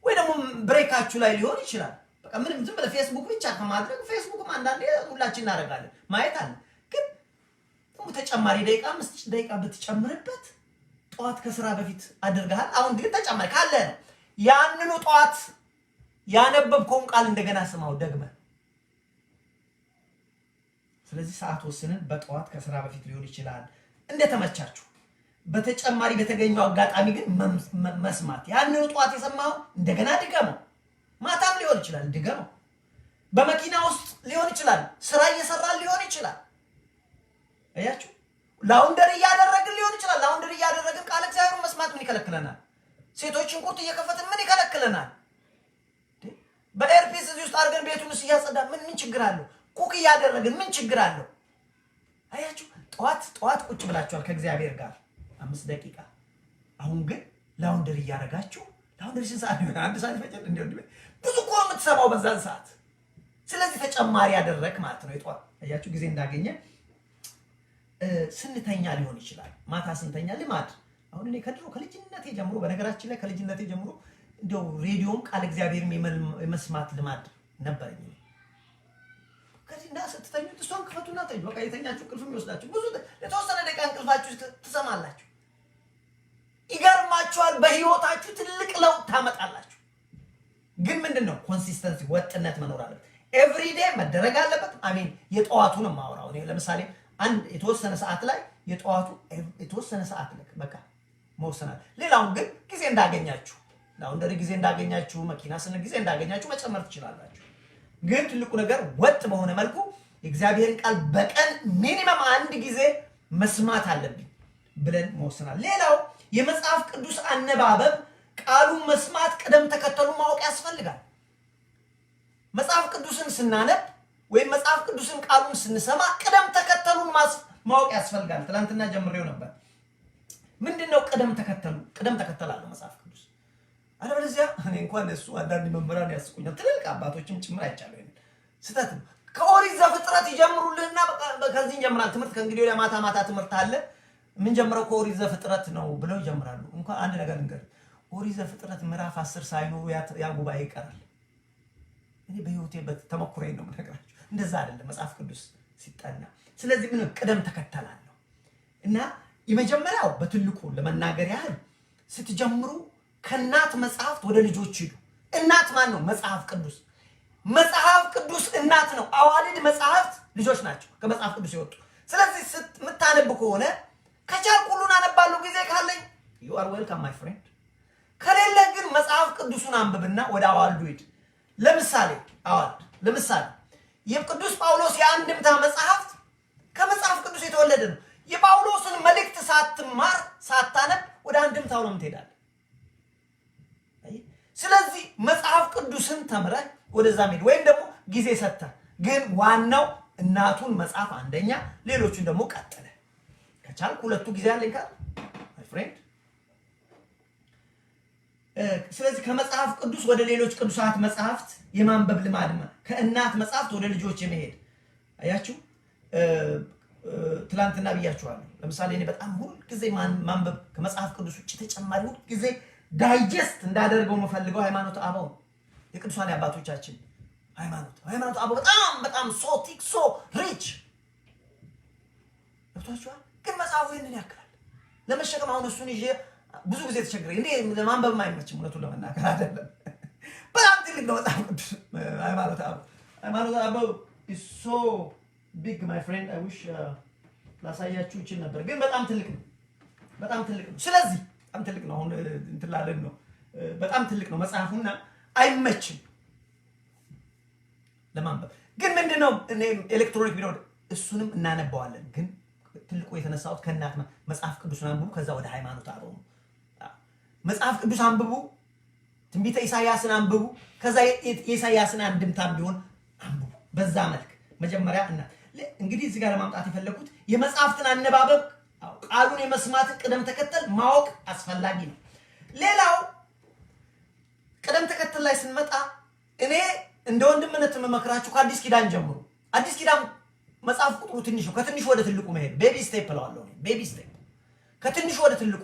ወይ ደግሞ ብሬካችሁ ላይ ሊሆን ይችላል። በቃ ምንም ዝም ብለህ ፌስቡክ ብቻ ከማድረግ ፌስቡክም አንዳንዴ ሁላችን እናደርጋለን ማየት አለ። ግን ደግሞ ተጨማሪ ደቂቃ 5 ደቂቃ ብትጨምርበት ጠዋት ከስራ በፊት አድርገሃል። አሁን ግን ተጨማሪ ካለ ያንኑ ጠዋት ያነበብከውን ቃል እንደገና ስማው ደግመ። ስለዚህ ሰዓት ወስነን በጠዋት ከስራ በፊት ሊሆን ይችላል እንደተመቻችሁ። በተጨማሪ በተገኘው አጋጣሚ ግን መስማት ያንኑ ጠዋት የሰማው እንደገና ድገመው። ማታም ሊሆን ይችላል ድገመው። በመኪና ውስጥ ሊሆን ይችላል፣ ስራ እየሰራን ሊሆን ይችላል። አያችሁ፣ ላውንደሪ እያደረግን ሊሆን ይችላል። ላውንደሪ እያደረግን ቃል እግዚአብሔርን መስማት ምን ይከለክለናል? ሴቶችን ቁርጥ እየከፈትን ምን ይከለክለናል? በኤርፒስ እዚህ ውስጥ አድርገን ቤቱን እያጸዳን ምን ችግር አለው? ኩክ እያደረግን ምን ችግር አለው? አያችሁ፣ ጠዋት ቁጭ ብላችኋል ከእግዚአብሔር ጋር 5 ደቂቃ። አሁን ግን ላውንደሪ እያደረጋችሁ ላውንደሪ ስንት ሰዓት ነው? 1 ሰዓት ይፈጃል። እንዴ ብዙ እኮ የምትሰማው በዛን ሰዓት። ስለዚህ ተጨማሪ ያደረክ ማለት ነው። የጠዋት አያችሁ ጊዜ እንዳገኘ ስንተኛ ሊሆን ይችላል። ማታ ስንተኛ ልማድ አሁን እኔ ከድሮ ከልጅነቴ ጀምሮ በነገራችን ላይ ከልጅነቴ ጀምሮ እንደው ሬዲዮም ቃል እግዚአብሔርም የመስማት ልማድ ነበረኝ። ከዚህና ስትተኙ እሷን ክፈቱና ተኙ። በቃ የተኛችሁ እንቅልፍ የሚወስዳችሁ ብዙ ለተወሰነ ደቂቃ እንቅልፋችሁ ትሰማላችሁ። ይገርማችኋል። በህይወታችሁ ትልቅ ለውጥ ታመጣላችሁ። ግን ምንድነው ኮንሲስተንሲ፣ ወጥነት መኖር አለበት። ኤቭሪዴ መደረግ አለበት። አሜን። የጠዋቱን ማውራው እኔ ለምሳሌ አንድ የተወሰነ ሰዓት ላይ የጠዋቱ የተወሰነ ሰዓት ላይ በቃ መወሰናል። ሌላውን ግን ጊዜ እንዳገኛችሁ ላውንደሪ ጊዜ እንዳገኛችሁ መኪና ስነ ጊዜ እንዳገኛችሁ መጨመር ትችላላችሁ። ግን ትልቁ ነገር ወጥ በሆነ መልኩ የእግዚአብሔርን ቃል በቀን ሚኒመም 1 ጊዜ መስማት አለብኝ ብለን መወሰናል። ሌላው የመጽሐፍ ቅዱስ አነባበብ ቃሉን መስማት ቅደም ተከተሉን ማወቅ ያስፈልጋል። መጽሐፍ ቅዱስን ስናነብ ወይም መጽሐፍ ቅዱስን ቃሉን ስንሰማ ቅደም ተከተሉን ማወቅ ያስፈልጋል። ትናንትና ጀምሬው ነበር። ምንድነው ቅደም ተከተሉ? ቅደም ተከተል አለው መጽሐፍ ቅዱስ። አለበለዚያ እኔ እንኳን እሱ አንዳንድ መምህራን ያስቁኛል፣ ትልልቅ አባቶችም ጭምር አይቻለሁ። ይሄን ስህተት ነው። ከኦሪት ዘፍጥረት ይጀምሩልህና ከዚህ እንጀምራል ትምህርት ከእንግዲህ ወዲያ ማታ ትምህርት አለ ምን ጀምረው ከኦሪት ዘፍጥረት ነው ብለው ይጀምራሉ። እንኳን አንድ ነገር እንገር፣ ኦሪት ዘፍጥረት ምዕራፍ 10 ሳይኖሩ ያ ጉባኤ ይቀራል። እኔ በህይወቴ ተሞክሮኝ ነው የምነግራችሁ። እንደዛ አይደለም መጽሐፍ ቅዱስ ሲጠና። ስለዚህ ምን ቅደም ተከተል አለው እና የመጀመሪያው በትልቁ ለመናገር ያህል ስትጀምሩ ከእናት መጽሐፍት ወደ ልጆች ሂዱ። እናት ማን ነው? መጽሐፍ ቅዱስ። መጽሐፍ ቅዱስ እናት ነው። አዋልድ መጽሐፍት ልጆች ናቸው ከመጽሐፍ ቅዱስ ይወጡ። ስለዚህ የምታነብ ከሆነ ከቻልኩ ሁሉን አነባለሁ ጊዜ ካለኝ you are welcome my friend። ከሌለ ግን መጽሐፍ ቅዱስን አንብብና ወደ አዋልዱ ሂድ። ለምሳሌ የቅዱስ ጳውሎስ የአንድምታ መጽሐፍት ከመጽሐፍ ቅዱስ የተወለደ ነው። የጳውሎስን መልእክት ሳትማር ሳታነብ ወደ አንድምታው ነው የምትሄዳለህ። ስለዚህ መጽሐፍ ቅዱስን ተምረህ ወደዛ ሄድ ወይም ደግሞ ጊዜ ሰጥተህ፣ ግን ዋናው እናቱን መጽሐፍ አንደኛ፣ ሌሎቹን ደግሞ ቀጥለ ከቻልክ ሁለቱ ጊዜ አለኝ ካል my friend። ስለዚህ ከመጽሐፍ ቅዱስ ወደ ሌሎች ቅዱሳት መጽሐፍት የማንበብ ልማድ ከእናት መጽሐፍት ወደ ልጆች የመሄድ አያችሁ። ትላንትና ብያችኋለሁ። ለምሳሌ እኔ በጣም ሁሉ ጊዜ ማንበብ ከመጽሐፍ ቅዱስ ውጭ ተጨማሪ ሁሉ ጊዜ ዳይጀስት እንዳደርገው የምፈልገው ሃይማኖት አበው የቅዱሳን አባቶቻችን ሃይማኖት አበው በጣም ሶ ቲክ ሶ ሪች ወጥቷቸዋል። ግን መጽሐፉ ይሄንን ያክላል ለመሸከም። አሁን እሱን ይዤ ብዙ ጊዜ ተቸግሬ እንዴ ለማንበብ ማይመችም እውነቱን ለመናገር አይደለም። በጣም ትልቅ ነው መጽሐፍ ቅዱስ ሃይማኖት አበው is so big my friend I wish ላሳያችሁ ይችል ነበር፣ ግን በጣም ትልቅ ነው። ስለዚህ በጣም ትልቅ ነው። አሁን እንትላለን ነው በጣም ትልቅ ነው መጽሐፉና አይመችም ለማንበብ። ግን ምንድነው እኔ ኤሌክትሮኒክ ቢኖር እሱንም እናነባዋለን። ግን ትልቁ የተነሳሁት ከእናት መጽሐፍ ቅዱስን አንብቡ፣ ከዛ ወደ ሃይማኖት አበው ነው። መጽሐፍ ቅዱስ አንብቡ፣ ትንቢተ ኢሳይያስን አንብቡ፣ ከዛ የኢሳይያስን አንድምታም ቢሆን አንብቡ። በዛ መልክ መጀመሪያ እንግዲህ እዚህ ጋር ለማምጣት የፈለኩት የመጽሐፍትን አነባበብ ቃሉን የመስማትን ቅደም ተከተል ማወቅ አስፈላጊ ነው። ሌላው ቅደም ተከተል ላይ ስንመጣ እኔ እንደ ወንድምነት የምመክራችሁ ከአዲስ ኪዳን ጀምሩ። አዲስ ኪዳን መጽሐፍ ቁጥሩ ትንሽ ነው። ከትንሹ ወደ ትልቁ መሄድ ቤቢ ስቴፕ እለዋለሁ። ቤቢ ስቴፕ ከትንሹ ወደ ትልቁ።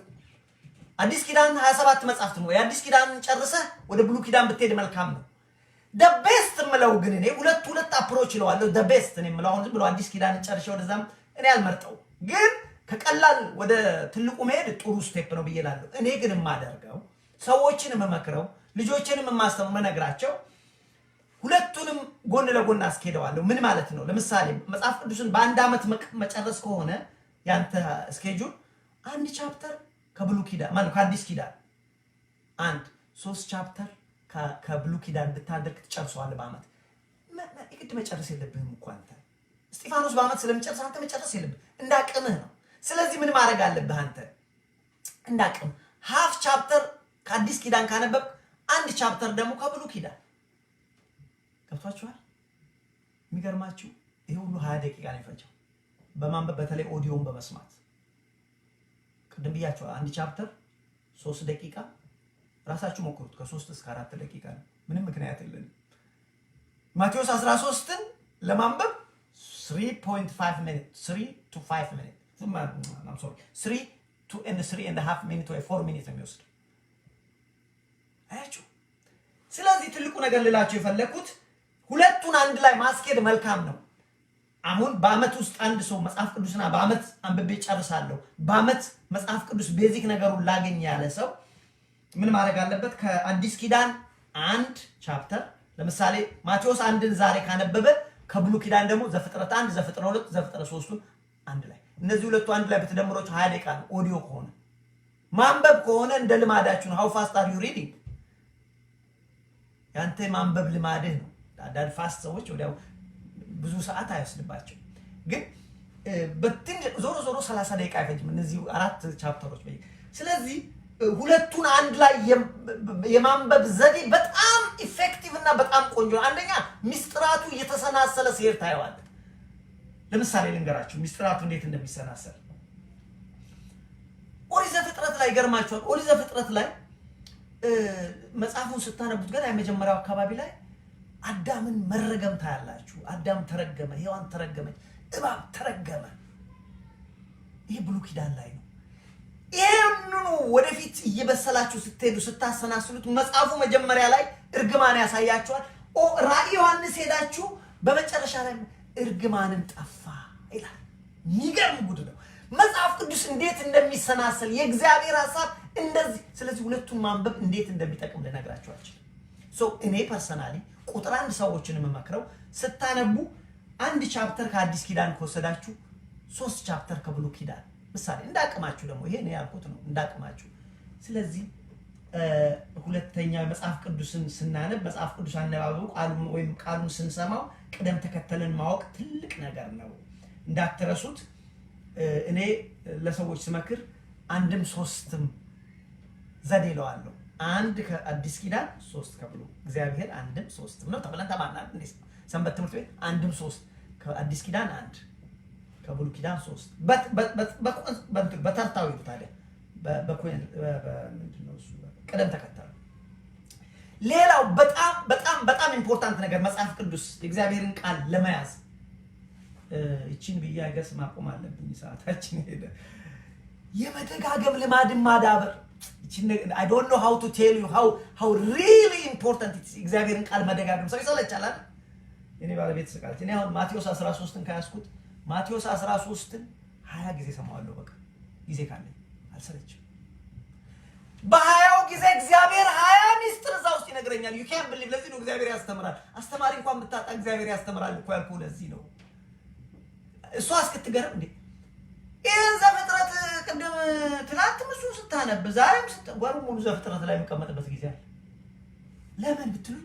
አዲስ ኪዳን 27 መጽሐፍት ነው። የአዲስ ኪዳን ጨርሰህ ወደ ብሉይ ኪዳን ብትሄድ መልካም ነው። the best ምለው ግን እኔ ሁለት አፕሮች እለዋለሁ። the best እኔ ምለው አሁን ዝም ብሎ አዲስ ኪዳን ጨርሼ ወደዛም እኔ አልመርጠው። ግን ከቀላል ወደ ትልቁ መሄድ ጥሩ ስቴፕ ነው ብዬላለሁ። እኔ ግን የማደርገው ሰዎችን የምመክረው ልጆችንም የማስተምረው መነግራቸው ሁለቱንም ጎን ለጎን አስኬደዋለሁ። ምን ማለት ነው? ለምሳሌ መጽሐፍ ቅዱስን በአንድ ዓመት መጨረስ ከሆነ ያንተ ስኬጁል አንድ ቻፕተር ከብሉይ ኪዳን ማለት ከአዲስ ኪዳን አንድ 3 ቻፕተር ከብሉይ ኪዳን ብታደርግ ትጨርሰዋለህ በዓመት። የግድ መጨረስ የለብህም እኮ አንተ። እስጢፋኖስ በዓመት ስለሚጨርስ አንተ መጨረስ የለብህ፣ እንዳቅምህ ነው። ስለዚህ ምን ማድረግ አለብህ አንተ? እንዳቅም ሃፍ ቻፕተር ከአዲስ ኪዳን ካነበብ አንድ ቻፕተር ደግሞ ከብሉይ ኪዳን። ገብቷችኋል? የሚገርማችሁ ይሄ ሁሉ 20 ደቂቃ ነው የፈጀው በማንበብ በተለይ ኦዲዮን በመስማት። ቅድም ብያችኋል፣ አንድ ቻፕተር 3 ደቂቃ። ራሳችሁ ሞክሩት። ከ3 እስከ 4 ደቂቃ ነው። ምንም ምክንያት የለንም። ማቴዎስ 13ን ለማንበብ 3.5 minutes 3 to 5 minutes 3 to 3.5 minutes ወይ 4 minutes የሚወስድ አያችሁ። ስለዚህ ትልቁ ነገር ልላችሁ የፈለኩት ሁለቱን አንድ ላይ ማስኬድ መልካም ነው። አሁን በዓመት ውስጥ አንድ ሰው መጽሐፍ ቅዱስና በዓመት አንብቤ ጨርሳለሁ፣ በዓመት መጽሐፍ ቅዱስ ቤዚክ ነገሩን ላገኝ ያለ ሰው ምን ማድረግ አለበት? ከአዲስ ኪዳን አንድ ቻፕተር ለምሳሌ ማቴዎስ 1ን ዛሬ ካነበበ ከብሉይ ኪዳን ደግሞ ዘፍጥረት 1፣ ዘፍጥረት 2፣ ዘፍጥረት 3 አንድ ላይ እነዚህ ሁለቱ አንድ ላይ በተደምሮች 20 ደቂቃ ነው። ኦዲዮ ከሆነ ማንበብ ከሆነ እንደ ልማዳችሁ ነው። how fast are you reading? ያንተ ማንበብ ልማድህ ነው። አንዳንድ ፋስት ሰዎች ወዲያው ብዙ ሰዓት አይወስድባቸው፣ ግን ዞሮ 30 ደቂቃ አይፈጅም እነዚህ 4 ቻፕተሮች። ስለዚህ ሁለቱን አንድ ላይ የማንበብ ዘዴ በጣም ኢፌክቲቭ እና በጣም ቆንጆ። አንደኛ ሚስጥራቱ እየተሰናሰለ ሲሄድ ታየዋለህ። ለምሳሌ ልንገራችሁ ሚስጥራቱ እንዴት እንደሚሰናሰል። ኦሪት ዘፍጥረት ላይ ገርማችኋል። ኦሪት ዘፍጥረት ላይ መጽሐፉን ስታነቡት ገና የመጀመሪያው አካባቢ ላይ አዳምን መረገም ታያላችሁ። አዳም ተረገመ፣ ሔዋን ተረገመች፣ እባብ ተረገመ። ይሄ ብሉይ ኪዳን ላይ ነው። ይሄንኑ ወደፊት እየበሰላችሁ ስትሄዱ ስታሰናስሉት መጽሐፉ መጀመሪያ ላይ እርግማን ያሳያችኋል። ራእይ ዮሐንስ ሄዳችሁ በመጨረሻ ላይ እርግማንም ጠፋ ይላል። የሚገርም ጉድ ነው። መጽሐፍ ቅዱስ እንዴት እንደሚሰናሰል የእግዚአብሔር ሐሳብ እንደዚህ። ስለዚህ ሁለቱን ማንበብ እንዴት እንደሚጠቅም ልነግራችሁ አልችልም። እኔ ፐርሰናሊ ቁጥር 1 ሰዎችን የምመክረው ስታነቡ አንድ ቻፕተር ከአዲስ ኪዳን ከወሰዳችሁ 3 ቻፕተር ከብሉይ ኪዳን ምሳሌ እንዳቅማችሁ ደግሞ ይሄ ነው ያልኩት ነው እንዳቅማችሁ። ስለዚህ ሁለተኛ መጽሐፍ ቅዱስን ስናነብ መጽሐፍ ቅዱስ አነባበቡ ቃሉን ስንሰማው ቅደም ተከተልን ማወቅ ትልቅ ነገር ነው፣ እንዳትረሱት። እኔ ለሰዎች ስመክር 1ም 3ም ዘዴ እለዋለሁ። 1 ከአዲስ ኪዳን 3 ከብሉይ። እግዚአብሔር 1ም 3ም ነው ተብለን ተማርናል እንዴ ሰንበት ትምህርት ቤት። 1ም 3 ከአዲስ ኪዳን 1 ከብሉይ ኪዳን 3 በተርታው ታዲያ ምንድነው እሱ ቅደም ተከተል። ሌላው በጣም በጣም በጣም ኢምፖርታንት ነገር መጽሐፍ ቅዱስ የእግዚአብሔርን ቃል ለመያዝ እቺን ብያገስ ማቆም አለብኝ፣ ሰዓታችን ሄደ። የመደጋገም ልማድን ማዳበር። I don't know how to tell you how really important it is። እግዚአብሔርን ቃል መደጋገም ሰው ይሰለቻል አይደል? እኔ ባለቤት ስቃለች። እኔ አሁን ማቴዎስ 13ን ካያስኩት ማቴዎስ 13ን 20 ጊዜ ሰማዋለሁ። በቃ ጊዜ ካለኝ አልሰለችም። በ20 ጊዜ እግዚአብሔር 20 ሚስጥር እዛ ውስጥ ይነግረኛል። you can't believe። ለዚህ ነው እግዚአብሔር ያስተምራል። አስተማሪ እንኳን ብታጣ እግዚአብሔር ያስተምራል እኮ ያልኩህ ለዚህ ነው። እሷ እስክትገርም እንዴ ይሄን ዘፍጥረት ቅድም ትናንት ምሱ ስታነብ ዛሬም ወሩ ሙሉ ዘፍጥረት ላይ የሚቀመጥበት ጊዜ አለ። ለምን ብትሉ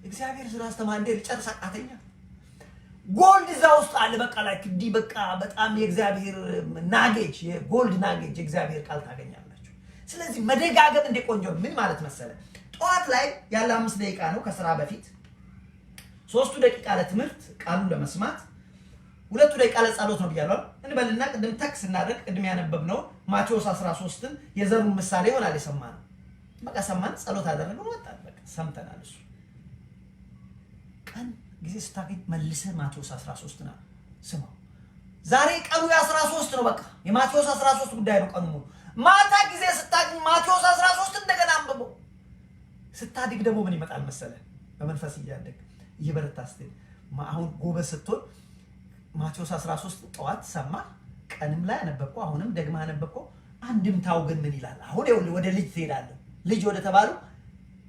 እግዚአብሔር ስላስተማረ እንደ ልጨርስ አቃተኛ። ጎልድ እዛ ውስጥ አለ። በቃ ላይ ክዲ በቃ በጣም የእግዚአብሔር ናጌጅ የጎልድ ናጌጅ የእግዚአብሔር ቃል ታገኛላችሁ። ስለዚህ መደጋገም እንደ ቆንጆ ምን ማለት መሰለ፣ ጠዋት ላይ ያለ 5 ደቂቃ ነው ከስራ በፊት፣ 3 ደቂቃ ለትምህርት ቃሉን ለመስማት፣ 2 ደቂቃ ለጸሎት ነው ብያለሁ እንበልና ቅድም ተክስ እናደርግ። ቅድም ያነበብነው ማቴዎስ 13ን የዘሩን ምሳሌ ይሆናል የሰማነው። በቃ ሰማን፣ ጸሎት አደረግን፣ ወጣን። በቃ ሰምተናል። እሱ ቀን ጊዜ ስታገኝ መልሰህ ማቴዎስ 13 ነው ስማው። ዛሬ ቀኑ የ13 ነው። በቃ የማቴዎስ 13 ጉዳይ ነው ቀኑ ሙሉ። ማታ ጊዜ ስታገኝ ማቴዎስ 13 እንደገና አንብበው። ስታድግ ደግሞ ምን ይመጣል መሰለህ? በመንፈስ እያደግ እየበረታ ስትል አሁን ጎበዝ ስትሆን ማቴዎስ 13 ጠዋት ሰማ፣ ቀንም ላይ አነበብኩ፣ አሁንም ደግማ አነበብኩ። አንድምታው ግን ምን ይላል? አሁን ይኸውልህ ወደ ልጅ ትሄዳለህ። ልጅ ወደ ተባሉ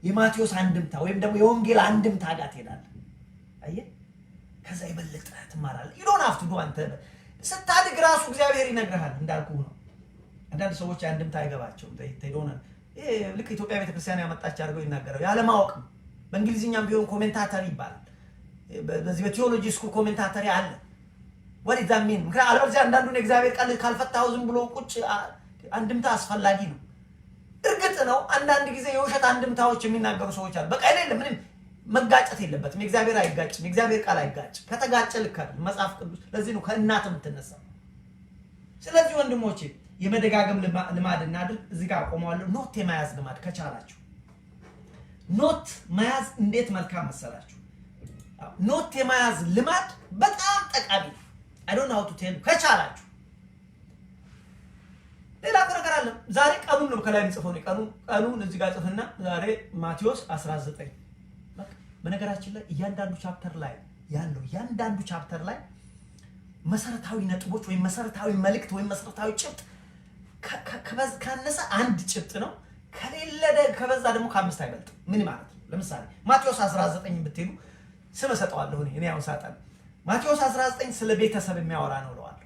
የማቴዎስ አንድምታ ወይም ደግሞ የወንጌል አንድምታ ጋር ትሄዳለህ። አየህ፣ ከዛ የበለጠ ትማራለህ። ይዶን አፍትዱ አንተ ስታድግ ራሱ እግዚአብሔር ይነግርሃል። እንዳልኩ ነው። አንዳንድ ሰዎች አንድምታ አይገባቸውም። ተይዶና ልክ ኢትዮጵያ ቤተክርስቲያን ያመጣች አድርገው ይናገራሉ። ያለማወቅ ነው። በእንግሊዝኛም ቢሆን ኮሜንታተር ይባላል። በዚህ በቲዮሎጂ ስኩል ኮሜንታተር አለ። ወዲ ዛሚን ምክንያቱም አለበለዚያ አንዳንዱን የእግዚአብሔር ቃል ካልፈታው ዝም ብሎ ቁጭ አንድምታ አስፈላጊ ነው። እርግጥ ነው አንዳንድ ጊዜ የውሸት አንድምታዎች የሚናገሩ ሰዎች አሉ። በቃ አይደለም ምንም መጋጨት የለበትም። የእግዚአብሔር አይጋጭም፣ የእግዚአብሔር ቃል አይጋጭም። ከተጋጨ ልክ አይደለም መጽሐፍ ቅዱስ። ለዚህ ነው ከእናት የምትነሳው። ስለዚህ ወንድሞቼ የመደጋገም ልማድ እናድርግ። እዚህ ጋር አቆመዋለሁ። ኖት የመያዝ ልማድ ከቻላችሁ ኖት መያዝ እንዴት መልካም መሰላችሁ። ኖት የመያዝ ልማድ በጣም ጠቃሚ ነው። አይ ዶንት ኖ ሃው ቱ ቴል ከቻላችሁ። ሌላ ነገር አለ። ዛሬ ቀኑን ነው ከላይ እንጽፈው ነው። ቀኑን እዚህ ጋር ጽፈና ዛሬ ማቴዎስ 19። በነገራችን ላይ እያንዳንዱ ቻፕተር ላይ ያለው እያንዳንዱ ቻፕተር ላይ መሰረታዊ ነጥቦች ወይም መሰረታዊ መልእክት ወይም መሰረታዊ ጭብጥ ካነሰ አንድ ጭብጥ ነው። ከበዛ ደግሞ ከአምስት አይበልጥም። ምን ማለት ነው? ለምሳሌ ማቴዎስ 19 ብትሄዱ ስም እሰጠዋለሁ እኔ ያው ሳጣን ማቴዎስ 19 ስለ ቤተሰብ የሚያወራ ነው እለዋለሁ።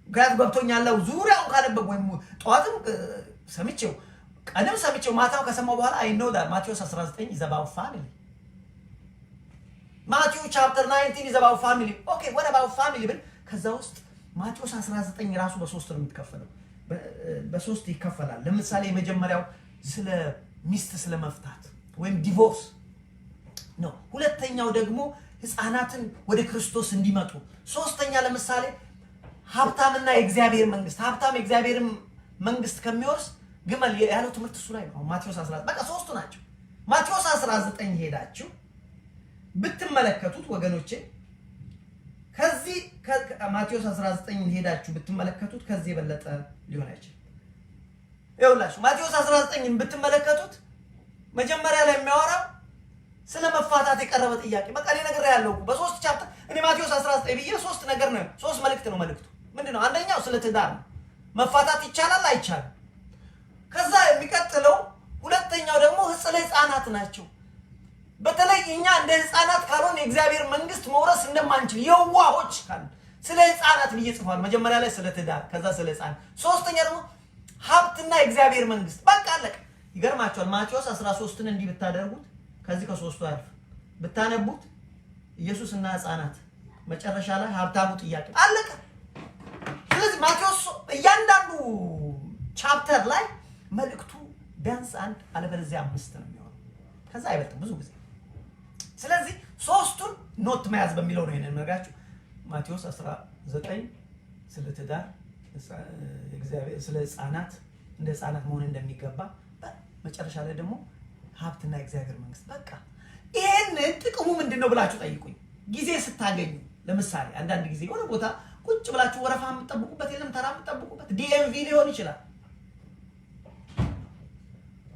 ጋር ገብቶኛል። ዙሪያውን ካነበብኩ ወይም ጠዋትም ሰምቼው ቀንም ሰምቼው ማታው ከሰማው በኋላ አይ ኖ ዳት ማቴዎስ 19 is about family. ማቴዎስ ቻፕተር 19 is about family. ኦኬ what about family ብል ከዛ ውስጥ ማቴዎስ 19 ራሱ በሶስት ነው የሚከፈለው። በሶስት ይከፈላል። ለምሳሌ የመጀመሪያው ስለ ሚስት ስለ መፍታት ወይም ዲቮርስ ነው። ሁለተኛው ደግሞ ህፃናትን ወደ ክርስቶስ እንዲመጡ። ሶስተኛ ለምሳሌ ሀብታምና የእግዚአብሔር መንግስት፣ ሀብታም የእግዚአብሔር መንግስት ከሚወርስ ግመል ያለው ትምህርት እሱ ላይ ነው። ማቴዎስ 19 በቃ ሶስቱ ናቸው። ማቴዎስ 19 ሄዳችሁ ብትመለከቱት ወገኖቼ ከዚህ ማቴዎስ 19 ሄዳችሁ ብትመለከቱት ከዚህ የበለጠ ሊሆን አይችልም። ይኸውላችሁ ማቴዎስ 19 ብትመለከቱት መጀመሪያ ላይ የሚያወራው ስለ መፋታት የቀረበ ጥያቄ በቃ እኔ ነገር ያለው በሶስት ቻፕተር እኔ ማቴዎስ 19 ብዬ ሶስት ነገር ነው፣ ሶስት መልእክት ነው። መልእክቱ ምንድነው? አንደኛው ስለ ትዳር ነው። መፋታት ይቻላል አይቻልም። ከዛ የሚቀጥለው ሁለተኛው ደግሞ ስለ ህፃናት ናቸው። በተለይ እኛ እንደ ህፃናት ካልሆነ የእግዚአብሔር መንግስት መውረስ እንደማንችል የዋሆች ካል ስለ ህፃናት ብዬ ጽፏል። መጀመሪያ ላይ ስለ ትዳር፣ ከዛ ስለ ህፃናት፣ ሶስተኛ ደግሞ ሀብትና የእግዚአብሔር መንግስት። በቃ አለቀ። ይገርማቸዋል። ማቴዎስ 13ን እንዲህ ብታደርጉት ከዚህ ከሶስቱ አልፍ ብታነቡት ኢየሱስና ህፃናት መጨረሻ ላይ ሀብታሙ ጥያቄ አለቀ። ስለዚህ ማቴዎስ እያንዳንዱ ቻፕተር ላይ መልእክቱ ቢያንስ አንድ አለበለዚያ አምስት ነው የሚሆነው። ከዛ አይበልጥም ብዙ ጊዜ። ስለዚህ ሶስቱን ኖት መያዝ በሚለው ነው ይሄንን መርጋችሁ። ማቴዎስ 19 ስለ ትዳር፣ እግዚአብሔር ስለ ህፃናት እንደ ህፃናት መሆን እንደሚገባ፣ መጨረሻ ላይ ደግሞ ሀብትና የእግዚአብሔር መንግስት። በቃ ይሄንን ጥቅሙ ምንድነው ብላችሁ ጠይቁኝ ጊዜ ስታገኙ። ለምሳሌ አንዳንድ ጊዜ የሆነ ቦታ ቁጭ ብላችሁ ወረፋ የምትጠብቁበት የለም፣ ተራ የምትጠብቁበት ዲኤምቪ ሊሆን ይችላል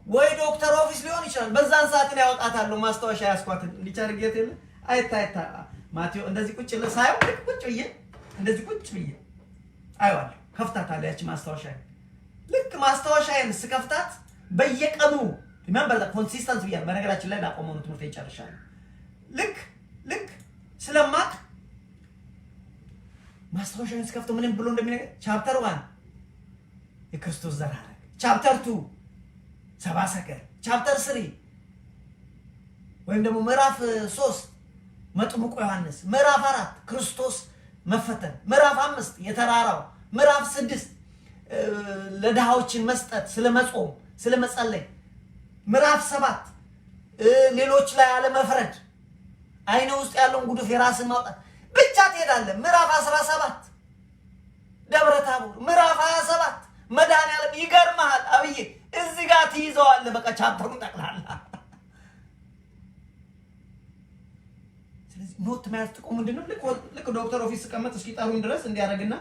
ወይ ዶክተር ኦፊስ ሊሆን ይችላል። በዛን ሰዓት ላይ ያወጣታለሁ ማስታወሻ ያስኳትን እንዲቻርጌት የለ አይታ ማቴዎ እንደዚህ ቁጭ ለሳይው ቁጭ ብዬ እንደዚህ ቁጭ ብዬ አይዋል ከፍታታለሁ ያቺ ማስታወሻ። ልክ ማስታወሻዬን ስከፍታት በየቀኑ remember the consistency ብያ በነገራችን ላይ ላቆመው ነው ትምህርት ይጨርሻል። ልክ ስለማቅ ማስታወሻዬን ስከፍተው ምንም ብሎ እንደሚነገር ቻፕተር 1 የክርስቶስ ዘር ሐረግ፣ ቻፕተር 2 ሰባ ሰገል፣ ቻፕተር 3 ወይም ደግሞ ምዕራፍ 3 መጥምቁ ዮሐንስ፣ ምዕራፍ 4 ክርስቶስ መፈተን፣ ምዕራፍ 5 የተራራው፣ ምዕራፍ 6 ለድሃዎችን መስጠት፣ ስለመጾም ስለመጸለይ፣ ምዕራፍ 7 ሌሎች ላይ ያለ መፍረድ፣ አይነ ውስጥ ያለውን ጉድፍ የራስን ማውጣት ብቻ ትሄዳለህ። ምዕራፍ 17 ደብረ ታቦር፣ ምዕራፍ 27 መድኃኒዓለም። ይገርምሃል አብዬ እዚህ ጋር ትይዘዋለህ በቃ ቻፕተሩን ጠቅላላ። ስለዚህ ኖት መያዝ ጥቅሙ ምንድነው? ልክ ዶክተር ኦፊስ ስቀመጥ እስኪጠሩኝ ድረስ እንዲያደርግና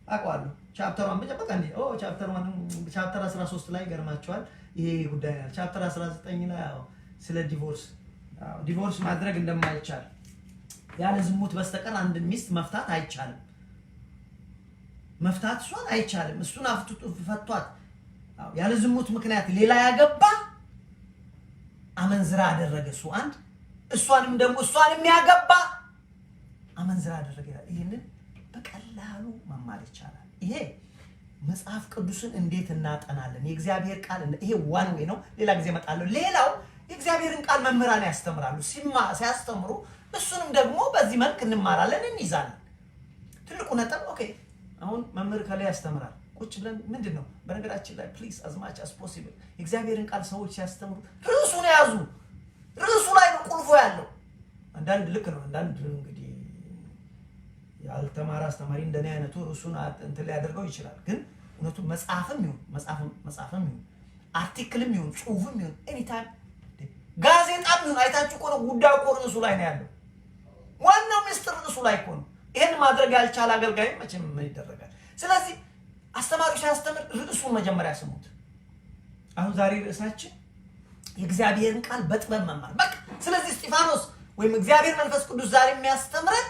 አውቀዋለሁ። ቻፕተሩን በቃ እንዴ ቻፕተር 13 ላይ ገርማቸዋል ይሄ ጉዳይ ነው። ቻፕተር 19 ላይ ስለ ዲቮርስ ማድረግ እንደማይቻል ያለ ዝሙት በስተቀር አንድ ሚስት መፍታት አይቻልም። መፍታት እሷን አይቻልም። እሱን አፍትቶ ፈቷት ያለ ዝሙት ምክንያት ሌላ ያገባ አመንዝራ አደረገ እሱ አንድ እሷንም ያገባ አመንዝራ አደረገ። ይሄንን በቀላሉ መማር ይቻላል። ይሄ መጽሐፍ ቅዱስን እንዴት እናጠናለን? የእግዚአብሔር ቃል ይሄ ዋን ዌይ ነው። ሌላ ጊዜ እመጣለሁ። ሌላው የእግዚአብሔርን ቃል መምህራን ያስተምራሉ። ሲያስተምሩ እሱንም ደግሞ በዚህ መልክ እንማራለን፣ እንይዛለን። ትልቁ ነጥብ ኦኬ፣ አሁን መምህር ከላይ ያስተምራል። ቁጭ ብለን ምንድነው በነገራችን ላይ ፕሊዝ as much as possible የእግዚአብሔርን ቃል ሰዎች ሲያስተምሩ ርዕሱን ያዙ። ርዕሱ ላይ ነው ቁልፉ ያለው። አንዳንድ ልክ ነው። አንዳንድ እንግዲህ ያልተማረ አስተማሪ እንደኔ አይነቱ ርዕሱን እንትን ሊያደርገው ይችላል። ግን እውነቱ መጽሐፍም ይሁን አርቲክልም ይሁን ጽሁፍም ይሁን ኤኒታይም ጋዜጣም ይሁን አይታችሁ እኮ ነው ጉዳዩ እኮ ርዕሱ ላይ ነው ያለው። ዋናው ምስጢር ርዕሱ ላይ እኮ ነው። ይሄን ማድረግ ያልቻለ አገልጋይ መቼም ምን ይደረጋል? ስለዚህ አስተማሪው ሲያስተምር ርዕሱን መጀመሪያ ስሙት። አሁን ዛሬ ርዕሳችን የእግዚአብሔርን ቃል በጥበብ መማር በቃ። ስለዚህ እስጢፋኖስ ወይም እግዚአብሔር መንፈስ ቅዱስ ዛሬ የሚያስተምረን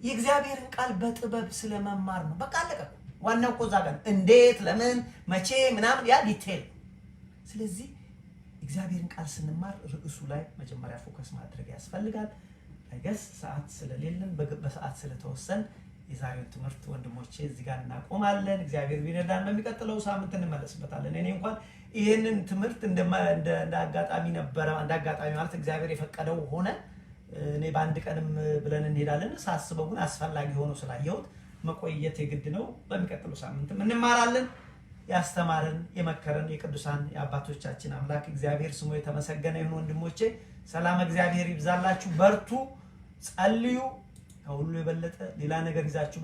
የእግዚአብሔርን ቃል በጥበብ ስለመማር ነው። በቃ አለቀ። ዋናው እኮ እዛ ጋር እንዴት፣ ለምን፣ መቼ ምናምን ያ ዲቴል። ስለዚህ እግዚአብሔርን ቃል ስንማር ርዕሱ ላይ መጀመሪያ ፎከስ ማድረግ ያስፈልጋል። አይገስ ሰዓት ስለሌለን በሰዓት ስለተወሰን የዛሬውን ትምህርት ወንድሞቼ እዚህ ጋር እናቆማለን። እግዚአብሔር ቢረዳን በሚቀጥለው ሳምንት እንመለስበታለን። እኔ እንኳን ይሄንን ትምህርት እንደ አጋጣሚ ነበረ፣ እንደ አጋጣሚ ማለት እግዚአብሔር የፈቀደው ሆነ። እኔ በአንድ ቀንም ብለን እንሄዳለን ሳስበው ግን አስፈላጊ ሆኖ ስላየሁት መቆየት የግድ ነው። በሚቀጥለው ሳምንትም እንማራለን። ያስተማረን የመከረን የቅዱሳን የአባቶቻችን አምላክ እግዚአብሔር ስሙ የተመሰገነ ይሁን። ወንድሞቼ ሰላም እግዚአብሔር ይብዛላችሁ። በርቱ፣ ጸልዩ። ከሁሉ የበለጠ ሌላ ነገር ይዛችሁ